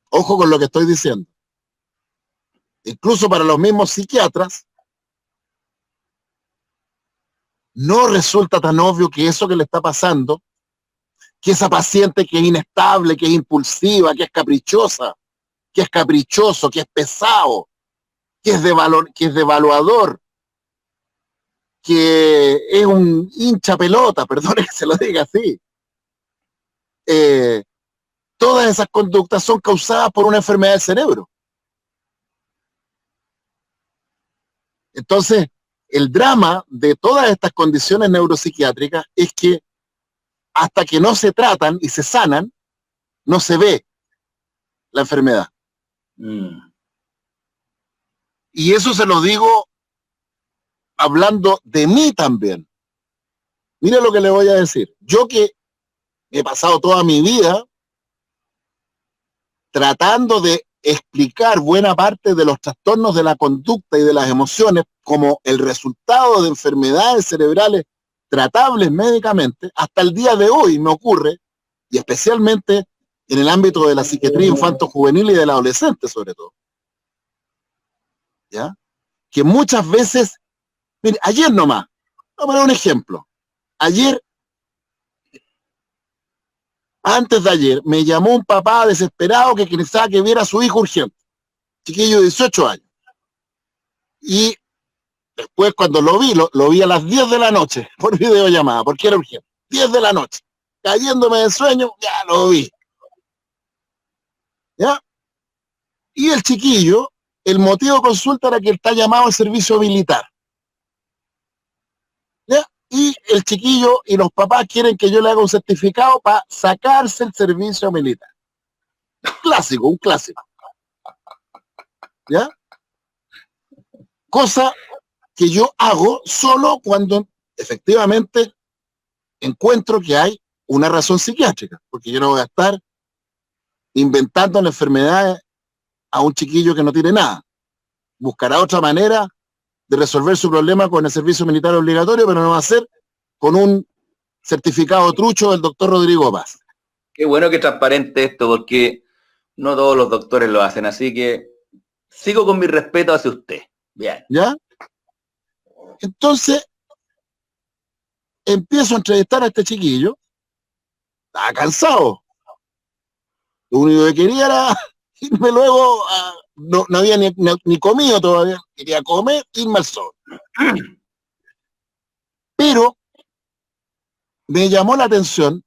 ojo con lo que estoy diciendo, incluso para los mismos psiquiatras, no resulta tan obvio que eso que le está pasando, que esa paciente que es inestable, que es impulsiva, que es caprichosa, que es caprichoso, que es pesado, que es devaluador, que es un hincha pelota, perdone que se lo diga así. Todas esas conductas son causadas por una enfermedad del cerebro. Entonces, el drama de todas estas condiciones neuropsiquiátricas es que hasta que no se tratan y se sanan, no se ve. la enfermedad. Mm. Y eso se lo digo hablando de mí también. Mire lo que le voy a decir. Yo que he pasado toda mi vida tratando de explicar buena parte de los trastornos de la conducta y de las emociones como el resultado de enfermedades cerebrales tratables médicamente, hasta el día de hoy me ocurre, y especialmente en el ámbito de la psiquiatría infanto-juvenil y del adolescente sobre todo, ¿ya? Que muchas veces, mire, ayer nomás, vamos a dar un ejemplo. Ayer, antes de ayer, me llamó un papá desesperado que pensaba que viera a su hijo urgente, chiquillo de 18 años. Y después cuando lo vi a las 10 de la noche por videollamada, porque era urgente. 10 de la noche. Cayéndome de sueño, ya lo vi. ¿Ya? Y el chiquillo, el motivo de consulta era que está llamado al servicio militar. ¿Ya? Y el chiquillo y los papás quieren que yo le haga un certificado para sacarse el servicio militar. Clásico, un clásico. ¿Ya? Cosa que yo hago solo cuando efectivamente encuentro que hay una razón psiquiátrica, porque yo no voy a estar inventando la enfermedad a un chiquillo que no tiene nada. Buscará otra manera de resolver su problema con el servicio militar obligatorio, pero no va a ser con un certificado trucho del doctor Rodrigo Paz. Qué bueno que es transparente esto, porque no todos los doctores lo hacen, así que sigo con mi respeto hacia usted. Bien. ¿Ya? Entonces, empiezo a entrevistar a este chiquillo, estaba cansado. Lo único que quería era irme luego no había ni comido todavía, quería comer, irme al sol. Pero me llamó la atención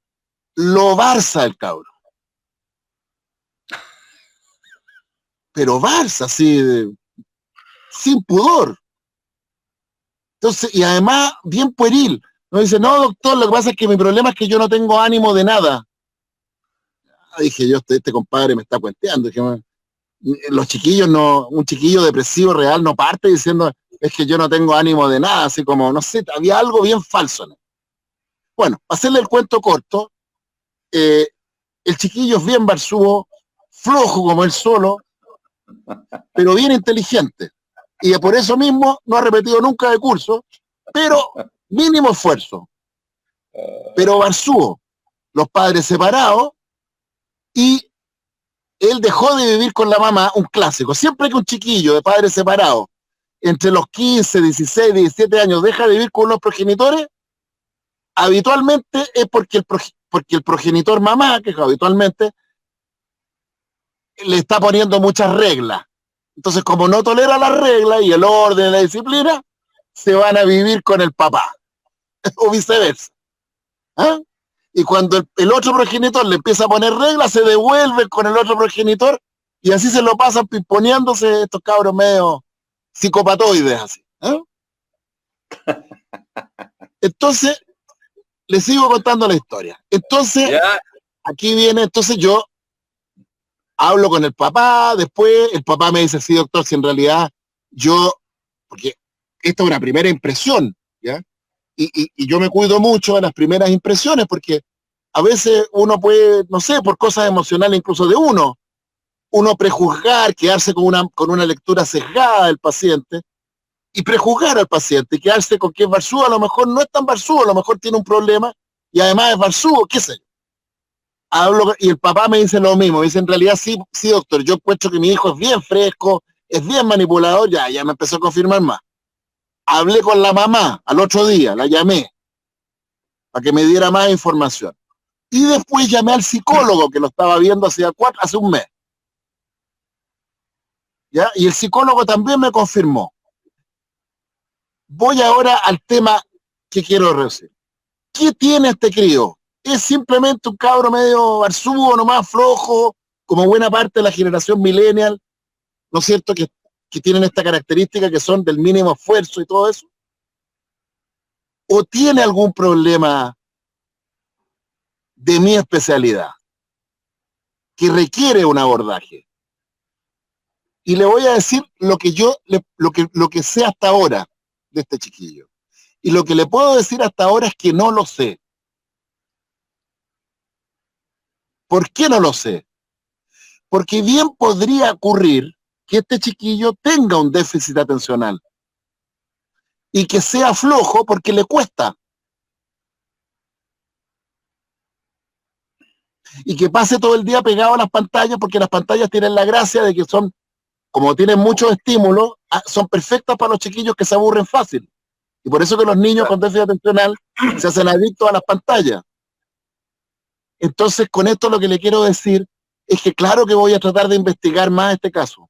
lo Barça el cabro. Pero Barça, así, sin pudor. Entonces, y además, bien pueril. Me dice, no, doctor, lo que pasa es que mi problema es que yo no tengo ánimo de nada. Dije yo, este compadre me está cuenteando. Dije, los chiquillos no, un chiquillo depresivo real no parte diciendo, es que yo no tengo ánimo de nada, así como, no sé, había algo bien falso en él. Bueno, para hacerle el cuento corto, el chiquillo es bien barzúo, flojo como él solo, pero bien inteligente. Y por eso mismo no ha repetido nunca de curso, pero mínimo esfuerzo. Pero barzúo, los padres separados, y él dejó de vivir con la mamá, un clásico. Siempre que un chiquillo de padres separados, entre los 15, 16, 17 años, deja de vivir con los progenitores, habitualmente es porque el progenitor mamá, que habitualmente le está poniendo muchas reglas. Entonces, como no tolera las reglas y el orden y la disciplina, se van a vivir con el papá, o viceversa. ¿Ah? Y cuando el otro progenitor le empieza a poner reglas, se devuelve con el otro progenitor, y así se lo pasan pimponeándose estos cabros medio psicopatoides, así. ¿Eh? Entonces, les sigo contando la historia. Entonces, ¿Ya? aquí viene, entonces yo hablo con el papá, después el papá me dice, sí, doctor, si en realidad yo, porque esta es una primera impresión, ¿ya? Y yo me cuido mucho de las primeras impresiones, porque a veces uno puede, no sé, por cosas emocionales incluso de uno prejuzgar, quedarse con una lectura sesgada del paciente, y prejuzgar al paciente, y quedarse con que es barzúo, a lo mejor no es tan barzúo, a lo mejor tiene un problema, y además es barzúo, qué sé yo. Hablo, y el papá me dice lo mismo, me dice, en realidad sí, sí, doctor, yo encuentro que mi hijo es bien fresco, es bien manipulador, ya me empezó a confirmar más. Hablé con la mamá al otro día, la llamé, para que me diera más información. Y después llamé al psicólogo, que lo estaba viendo hace un mes. ¿Ya? Y el psicólogo también me confirmó. Voy ahora al tema que quiero decir. ¿Qué tiene este crío? ¿Es simplemente un cabro medio barzúo, nomás flojo, como buena parte de la generación millennial, ¿no es cierto?, que tienen esta característica que son del mínimo esfuerzo y todo eso? ¿O tiene algún problema de mi especialidad? que requiere un abordaje. Y le voy a decir lo que sé hasta ahora de este chiquillo. Y lo que le puedo decir hasta ahora es que no lo sé. ¿Por qué no lo sé? Porque bien podría ocurrir que este chiquillo tenga un déficit atencional y que sea flojo porque le cuesta. Y que pase todo el día pegado a las pantallas porque las pantallas tienen la gracia de que son, como tienen muchos estímulos, son perfectas para los chiquillos que se aburren fácil. Y por eso que los niños con déficit atencional se hacen adictos a las pantallas. Entonces, con esto lo que le quiero decir es que claro que voy a tratar de investigar más este caso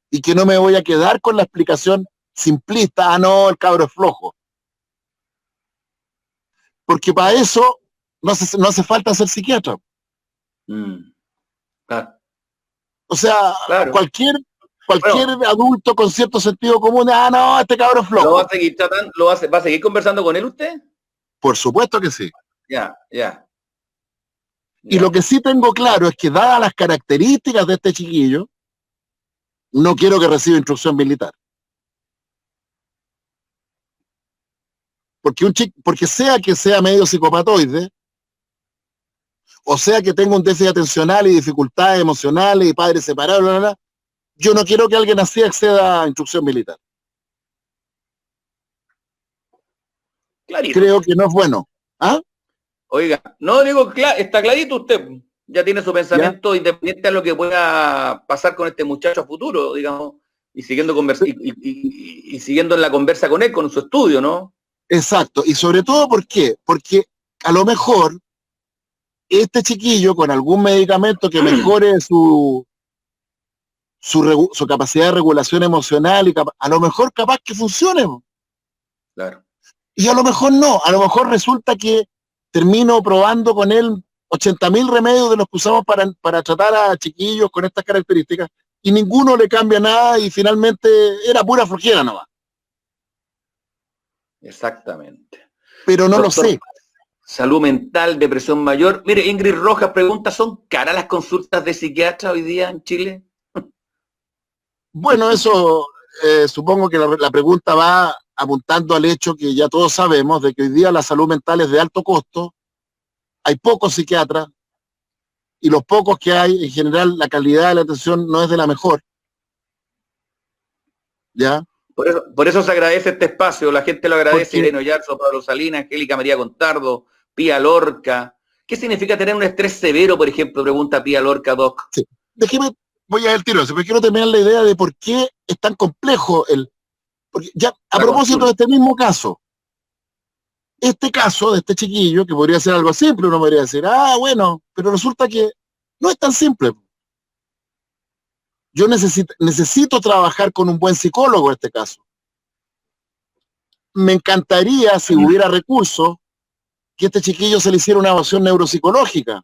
y que no me voy a quedar con la explicación simplista, no, el cabro es flojo. Porque para eso no hace falta ser psiquiatra. Ah, O sea, claro. cualquier Bueno, adulto con cierto sentido común, no, este cabro es ¿lo va flojo. a seguir tratando? ¿Va a seguir conversando con él usted? Por supuesto que sí. Ya, ya, Y lo ya. que sí tengo claro es que dadas las características de este chiquillo, no quiero que reciba instrucción militar. Porque sea que sea medio psicopatoide, o sea que tenga un déficit atencional y dificultades emocionales y padres separados, bla, bla, bla, yo no quiero que alguien así acceda a instrucción militar. Clarito. Creo que no es bueno. ¿Ah? Oiga, no digo, está clarito usted. Ya tiene su ¿Ya? pensamiento independiente de lo que pueda pasar con este muchacho a futuro, digamos, y siguiendo y siguiendo en la conversa con él, con su estudio, ¿no? Exacto. Y sobre todo, ¿por qué? Porque a lo mejor este chiquillo con algún medicamento que mejore su capacidad de regulación emocional, a lo mejor capaz que funcione. Claro. Y a lo mejor no. A lo mejor resulta que termino probando con él 80.000 remedios de los que usamos para tratar a chiquillos con estas características y ninguno le cambia nada y finalmente era pura flojera nomás. Exactamente. Pero no lo Doctor, sé. salud mental, depresión mayor. Mire, Ingrid Rojas pregunta, ¿son caras las consultas de psiquiatra hoy día en Chile? Bueno, eso supongo que la pregunta va apuntando al hecho que ya todos sabemos de que hoy día la salud mental es de alto costo, hay pocos psiquiatras y los pocos que hay, en general, la calidad de la atención no es de la mejor, ¿ya? Por eso se agradece este espacio, la gente lo agradece, Porque Irene Oyarzo, Pablo Salinas, Angélica María Contardo, Pía Lorca. ¿Qué significa tener un estrés severo, por ejemplo? Pregunta Pía Lorca, Doc. sí, déjeme, voy a ver el tiro, pero quiero terminar la idea de por qué es tan complejo porque ya, a La propósito de consulta. este mismo caso, este caso de este chiquillo, que podría ser algo simple, uno podría decir, bueno, pero resulta que no es tan simple. Yo necesito trabajar con un buen psicólogo en este caso. Me encantaría, si hubiera recursos, que este chiquillo se le hiciera una evaluación neuropsicológica,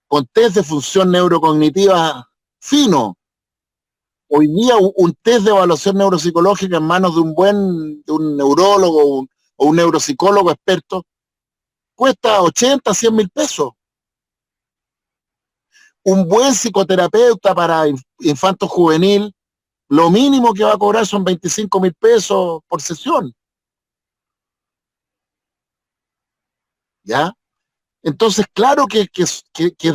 con test de función neurocognitiva fino. Hoy día un test de evaluación neuropsicológica en manos de un neurólogo o un neuropsicólogo experto cuesta 80, 100 mil pesos. Un buen psicoterapeuta para infanto juvenil, lo mínimo que va a cobrar son 25 mil pesos por sesión. ¿Ya? Entonces, claro que es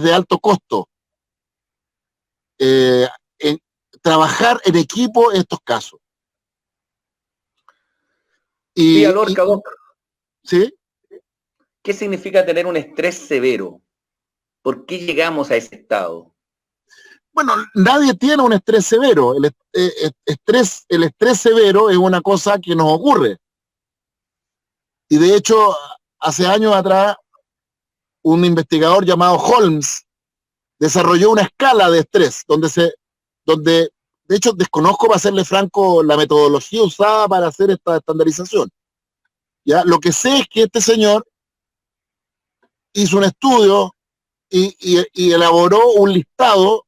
de alto costo eh, en, trabajar en equipo estos casos. Pía Y, Lorca, Doc. ¿sí? ¿Qué significa tener un estrés severo? ¿Por qué llegamos a ese estado? Bueno, nadie tiene un estrés severo. El estrés severo es una cosa que nos ocurre. Y de hecho, hace años atrás, un investigador llamado Holmes desarrolló una escala de estrés, donde de hecho desconozco, para serle franco, la metodología usada para hacer esta estandarización. ¿Ya? Lo que sé es que este señor hizo un estudio y elaboró un listado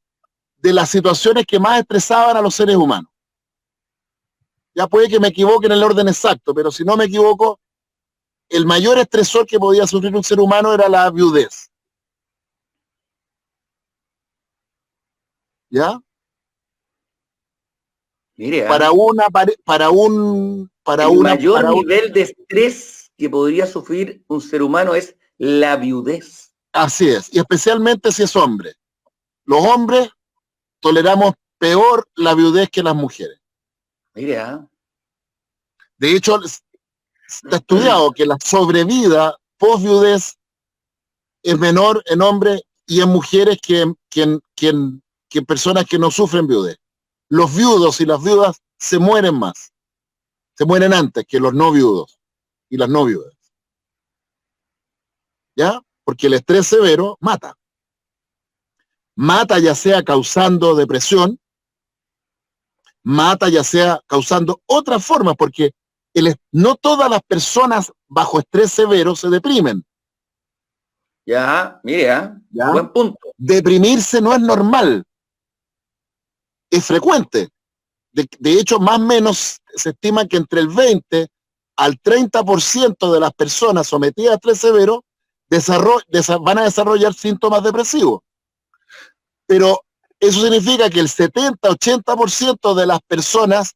de las situaciones que más estresaban a los seres humanos. Ya puede que me equivoque en el orden exacto, pero si no me equivoco, el mayor estresor que podía sufrir un ser humano era la viudez. ¿ya? Mire, Para una, para un, para el una, mayor para un, nivel de estrés que podría sufrir un ser humano es la viudez. así es, y especialmente si es hombre. Los hombres toleramos peor la viudez que las mujeres. Mire, De hecho, está estudiado que la sobrevida post-viudez es menor en hombres y en mujeres que en personas que no sufren viudez. Los viudos y las viudas se mueren más, se mueren antes que los no viudos y las no viudas. ¿Ya? Porque el estrés severo mata. Mata ya sea causando depresión, mata ya sea causando otras formas, porque no todas las personas bajo estrés severo se deprimen. ya, mire, ¿Ya? buen punto. Deprimirse no es normal, es frecuente. De hecho, más o menos se estima que entre el 20 al 30% de las personas sometidas a estrés severo van a desarrollar síntomas depresivos. Pero eso significa que el 70-80% de las personas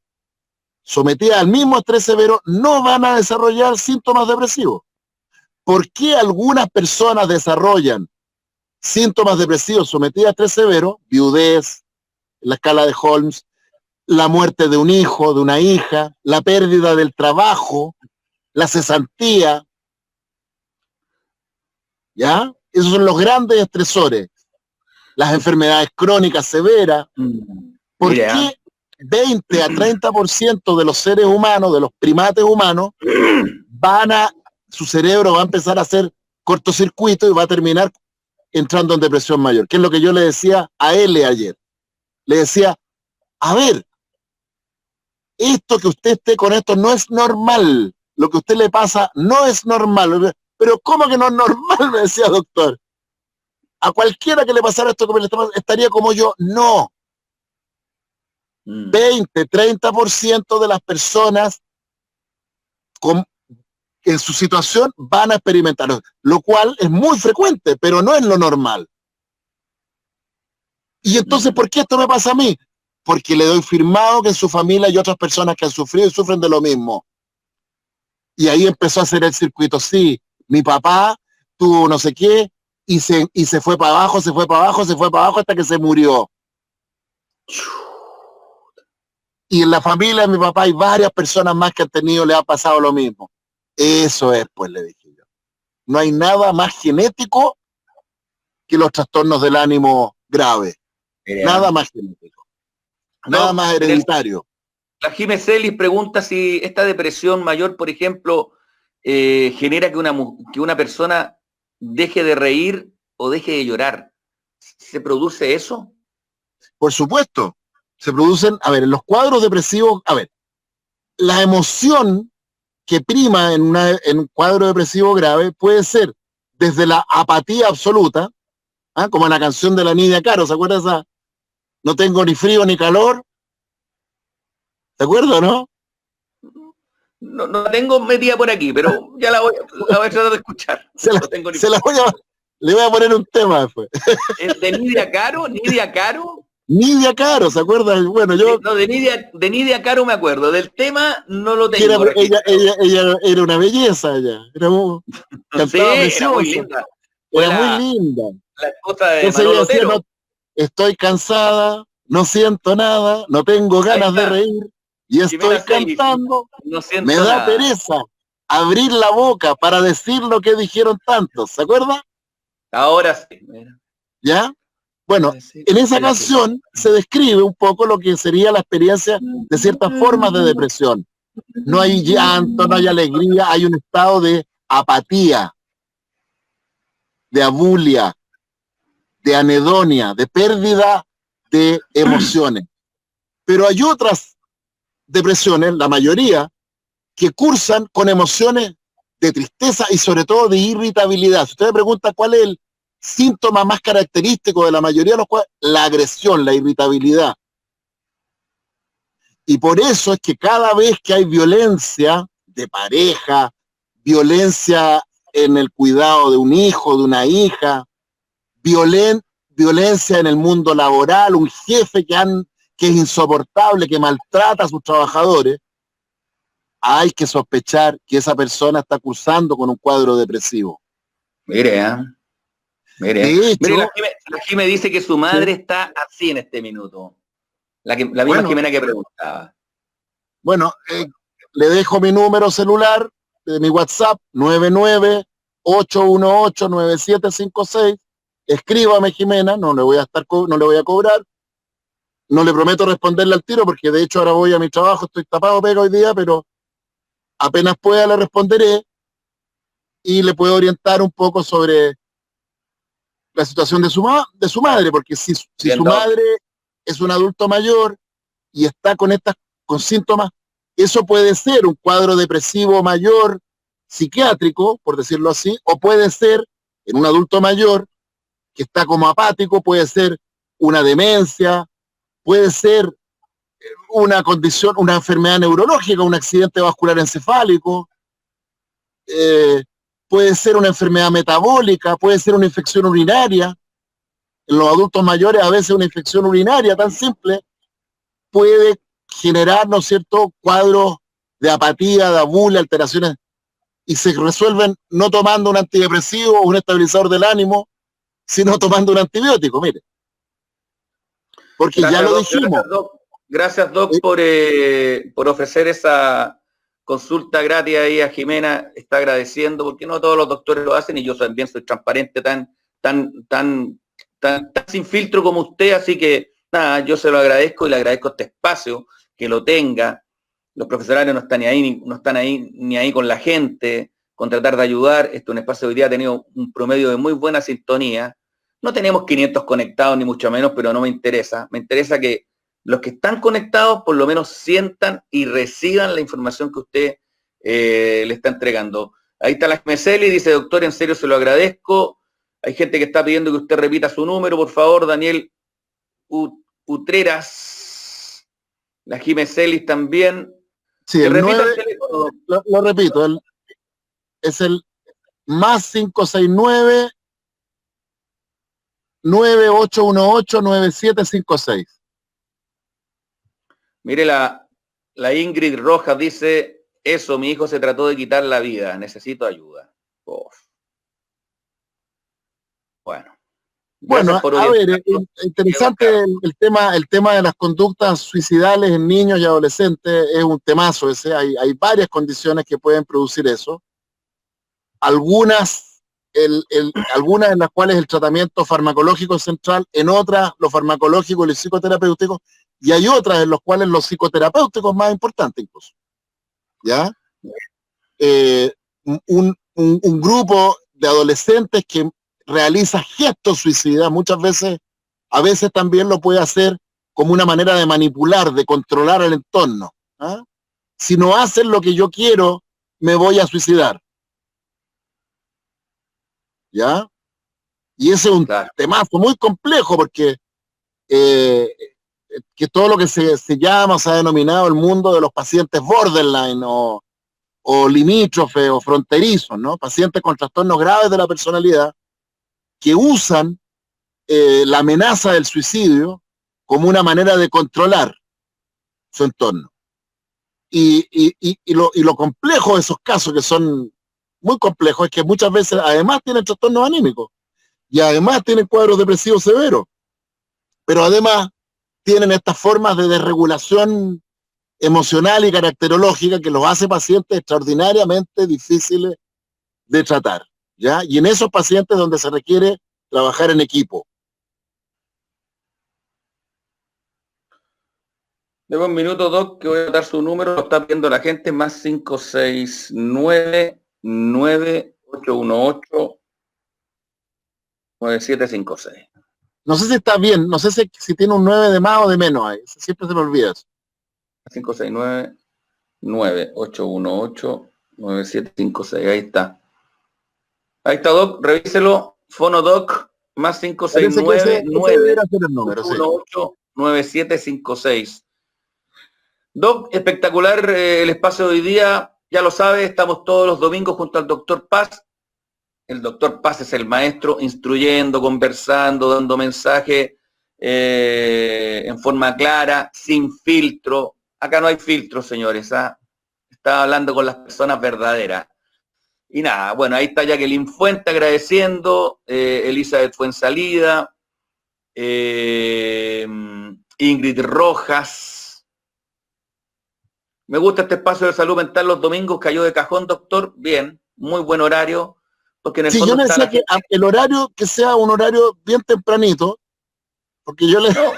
sometidas al mismo estrés severo no van a desarrollar síntomas depresivos. ¿Por qué algunas personas desarrollan síntomas depresivos sometidas a estrés severo? Viudez, la escala de Holmes, la muerte de un hijo, de una hija, la pérdida del trabajo, la cesantía, ¿ya? Esos son los grandes estresores. Las enfermedades crónicas severas. ¿Por qué 20 a 30% de los seres humanos, de los primates humanos, su cerebro va a empezar a hacer cortocircuito y va a terminar entrando en depresión mayor? Que es lo que yo le decía a él ayer. Le decía, a ver, esto que usted esté con esto no es normal. Lo que a usted le pasa no es normal. Pero ¿cómo que no es normal? Me decía doctor. A cualquiera que le pasara esto que le estaría como yo. No. 20, 30% de las personas en su situación van a experimentar, lo cual es muy frecuente, pero no es lo normal. Y entonces, ¿por qué esto me pasa a mí? Porque le doy firmado que en su familia hay otras personas que han sufrido y sufren de lo mismo. Y ahí empezó a hacer el circuito. Sí, mi papá tuvo no sé qué y se fue para abajo, se fue para abajo, se fue para abajo hasta que se murió. Y en la familia de mi papá hay varias personas más que han tenido, le ha pasado lo mismo. Eso es, pues, le dije yo. No hay nada más genético que los trastornos del ánimo grave. Nada más genético. Nada más hereditario. La Jiménez Celis pregunta si esta depresión mayor, por ejemplo, genera que una persona deje de reír o deje de llorar. ¿Se produce eso? Por supuesto. Se producen, a ver, en los cuadros depresivos, a ver, la emoción que prima en un cuadro depresivo grave puede ser desde la apatía absoluta, como en la canción de la Nidia Caro, ¿se acuerda esa? No tengo ni frío ni calor. ¿Se acuerda, no? No la tengo metida por aquí, pero ya la voy a tratar de escuchar. Le voy a poner un tema después. ¿Es de Nidia Caro? ¿Nidia Caro? Nidia Caro, ¿se acuerda? Bueno, yo... No, de Nidia Caro me acuerdo. Del tema no lo tengo. Ella era una belleza, ella. Cantaba precioso. Era muy linda. Era muy linda. La esposa de Manolo decía, Otero. Estoy cansada, no siento nada, no tengo ganas de reír y estoy cantando. Me da pereza abrir la boca para decir lo que dijeron tantos. ¿Se acuerda? Ahora sí. ¿Ya? Bueno, en esa canción se describe un poco lo que sería la experiencia de ciertas formas de depresión. No hay llanto, no hay alegría, hay un estado de apatía, de abulia, de anedonia, de pérdida de emociones. Pero hay otras depresiones, la mayoría, que cursan con emociones de tristeza y sobre todo de irritabilidad. Si usted me pregunta cuál es el síntoma más característico de la mayoría de los cuales, la agresión, la irritabilidad. Y por eso es que cada vez que hay violencia de pareja, violencia en el cuidado de un hijo, de una hija, violencia en el mundo laboral, un jefe que es insoportable, que maltrata a sus trabajadores, hay que sospechar que esa persona está cursando con un cuadro depresivo. Mire, mire. De hecho, Mire, la Jime dice que su madre está así en este minuto. La misma Jimena que preguntaba. Bueno, le dejo mi número celular, de mi WhatsApp, 998189756. Escríbame, Jimena, no le voy a cobrar. No le prometo responderle al tiro, porque de hecho ahora voy a mi trabajo, estoy tapado pega hoy día, pero apenas pueda le responderé y le puedo orientar un poco sobre la situación de su madre, porque si su madre es un adulto mayor y está con síntomas, eso puede ser un cuadro depresivo mayor, psiquiátrico, por decirlo así, o puede ser en un adulto mayor que está como apático, puede ser una demencia, puede ser una condición, una enfermedad neurológica, un accidente vascular encefálico, puede ser una enfermedad metabólica, puede ser una infección urinaria. En los adultos mayores a veces una infección urinaria tan simple puede generar, ¿no es cierto?, cuadros de apatía, de abulia, alteraciones, y se resuelven no tomando un antidepresivo o un estabilizador del ánimo, sino tomando un antibiótico, mire. Porque gracias, ya lo dijimos. Gracias, Doc, por ofrecer esa consulta gratis ahí a Jimena. Está agradeciendo, porque no todos los doctores lo hacen y yo también soy transparente, tan sin filtro como usted, así que nada, yo se lo agradezco y le agradezco este espacio, que lo tenga. Los profesionales no están ni ahí con la gente, con tratar de ayudar. Este es un espacio que hoy día ha tenido un promedio de muy buena sintonía. No tenemos 500 conectados, ni mucho menos, pero no me interesa. Me interesa que los que están conectados por lo menos sientan y reciban la información que usted le está entregando. Ahí está la Meseli, dice, doctor, en serio se lo agradezco. Hay gente que está pidiendo que usted repita su número, por favor, Daniel Utreras. La Jiménez también. Sí, el 9, el teléfono. Lo repito, es el más 569 9818-9756. Mire, la Ingrid Rojas dice, eso, mi hijo se trató de quitar la vida, necesito ayuda. Uf. Bueno, a ver, interesante el tema de las conductas suicidales en niños y adolescentes, es un temazo ese, hay varias condiciones que pueden producir eso. Algunas en las cuales el tratamiento farmacológico es central, en otras lo farmacológico y lo psicoterapéutico, y hay otras en las cuales lo psicoterapéutico es más importante incluso. ¿Ya? Un grupo de adolescentes que realiza gestos suicidas, a veces también lo puede hacer como una manera de manipular, de controlar el entorno. ¿Ah? Si no hacen lo que yo quiero, me voy a suicidar. ¿Ya? Y ese es un temazo muy complejo porque que todo lo que se llama, se ha denominado el mundo de los pacientes borderline o limítrofes o fronterizos, ¿no? Pacientes con trastornos graves de la personalidad que usan la amenaza del suicidio como una manera de controlar su entorno. Y lo complejo de esos casos, que son muy complejos, es que muchas veces además tienen trastornos anímicos y además tienen cuadros depresivos severos, pero además tienen estas formas de desregulación emocional y caracterológica que los hace pacientes extraordinariamente difíciles de tratar, ¿ya? Y en esos pacientes donde se requiere trabajar en equipo. Debo un minuto, Doc, que voy a dar su número, lo está viendo la gente, más 569-9818-9756. No sé si está bien, no sé si tiene un 9 de más o de menos ahí, siempre se me olvida eso. 569-9818-9756, ahí está. Ahí está, Doc, revíselo, Fonodoc, más 569-9818-9756. Doc, espectacular el espacio de hoy día, ya lo sabe, estamos todos los domingos junto al doctor Paz. El doctor Paz es el maestro, instruyendo, conversando, dando mensajes en forma clara, sin filtro. Acá no hay filtro, señores. Estaba hablando con las personas verdaderas. Y nada, bueno, ahí está Jacqueline Fuente agradeciendo, Elizabeth Fuensalida, Ingrid Rojas. Me gusta este espacio de salud mental los domingos, cayó de cajón, doctor. Bien, muy buen horario. Porque en el Sí, fondo yo me está decía que el horario que sea un horario bien tempranito, porque yo le... No,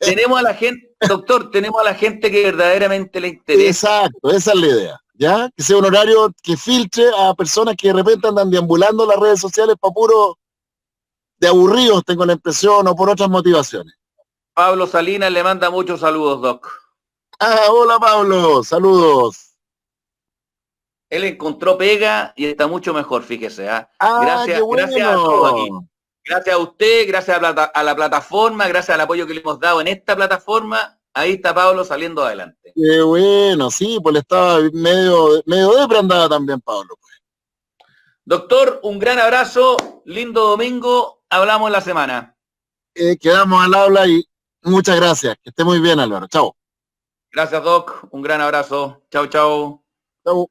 tenemos a la gente, doctor, tenemos a la gente que verdaderamente le interesa. Exacto, esa es la idea, ¿ya? Que sea un horario que filtre a personas que de repente andan deambulando las redes sociales para puro de aburridos, tengo la impresión, o por otras motivaciones. Pablo Salinas le manda muchos saludos, doc. Hola Pablo, saludos. Él encontró pega y está mucho mejor, fíjese. Qué Gracias a todos aquí. bueno. Gracias a usted, gracias a la plataforma, gracias al apoyo que le hemos dado en esta plataforma. Ahí está Pablo saliendo adelante. Qué bueno, sí, pues le estaba medio depre andaba también Pablo. Doctor, un gran abrazo, lindo domingo, hablamos en la semana. Quedamos al habla y muchas gracias. Que esté muy bien, Álvaro. Chao. Gracias, Doc, un gran abrazo. Chau, chau. Chao.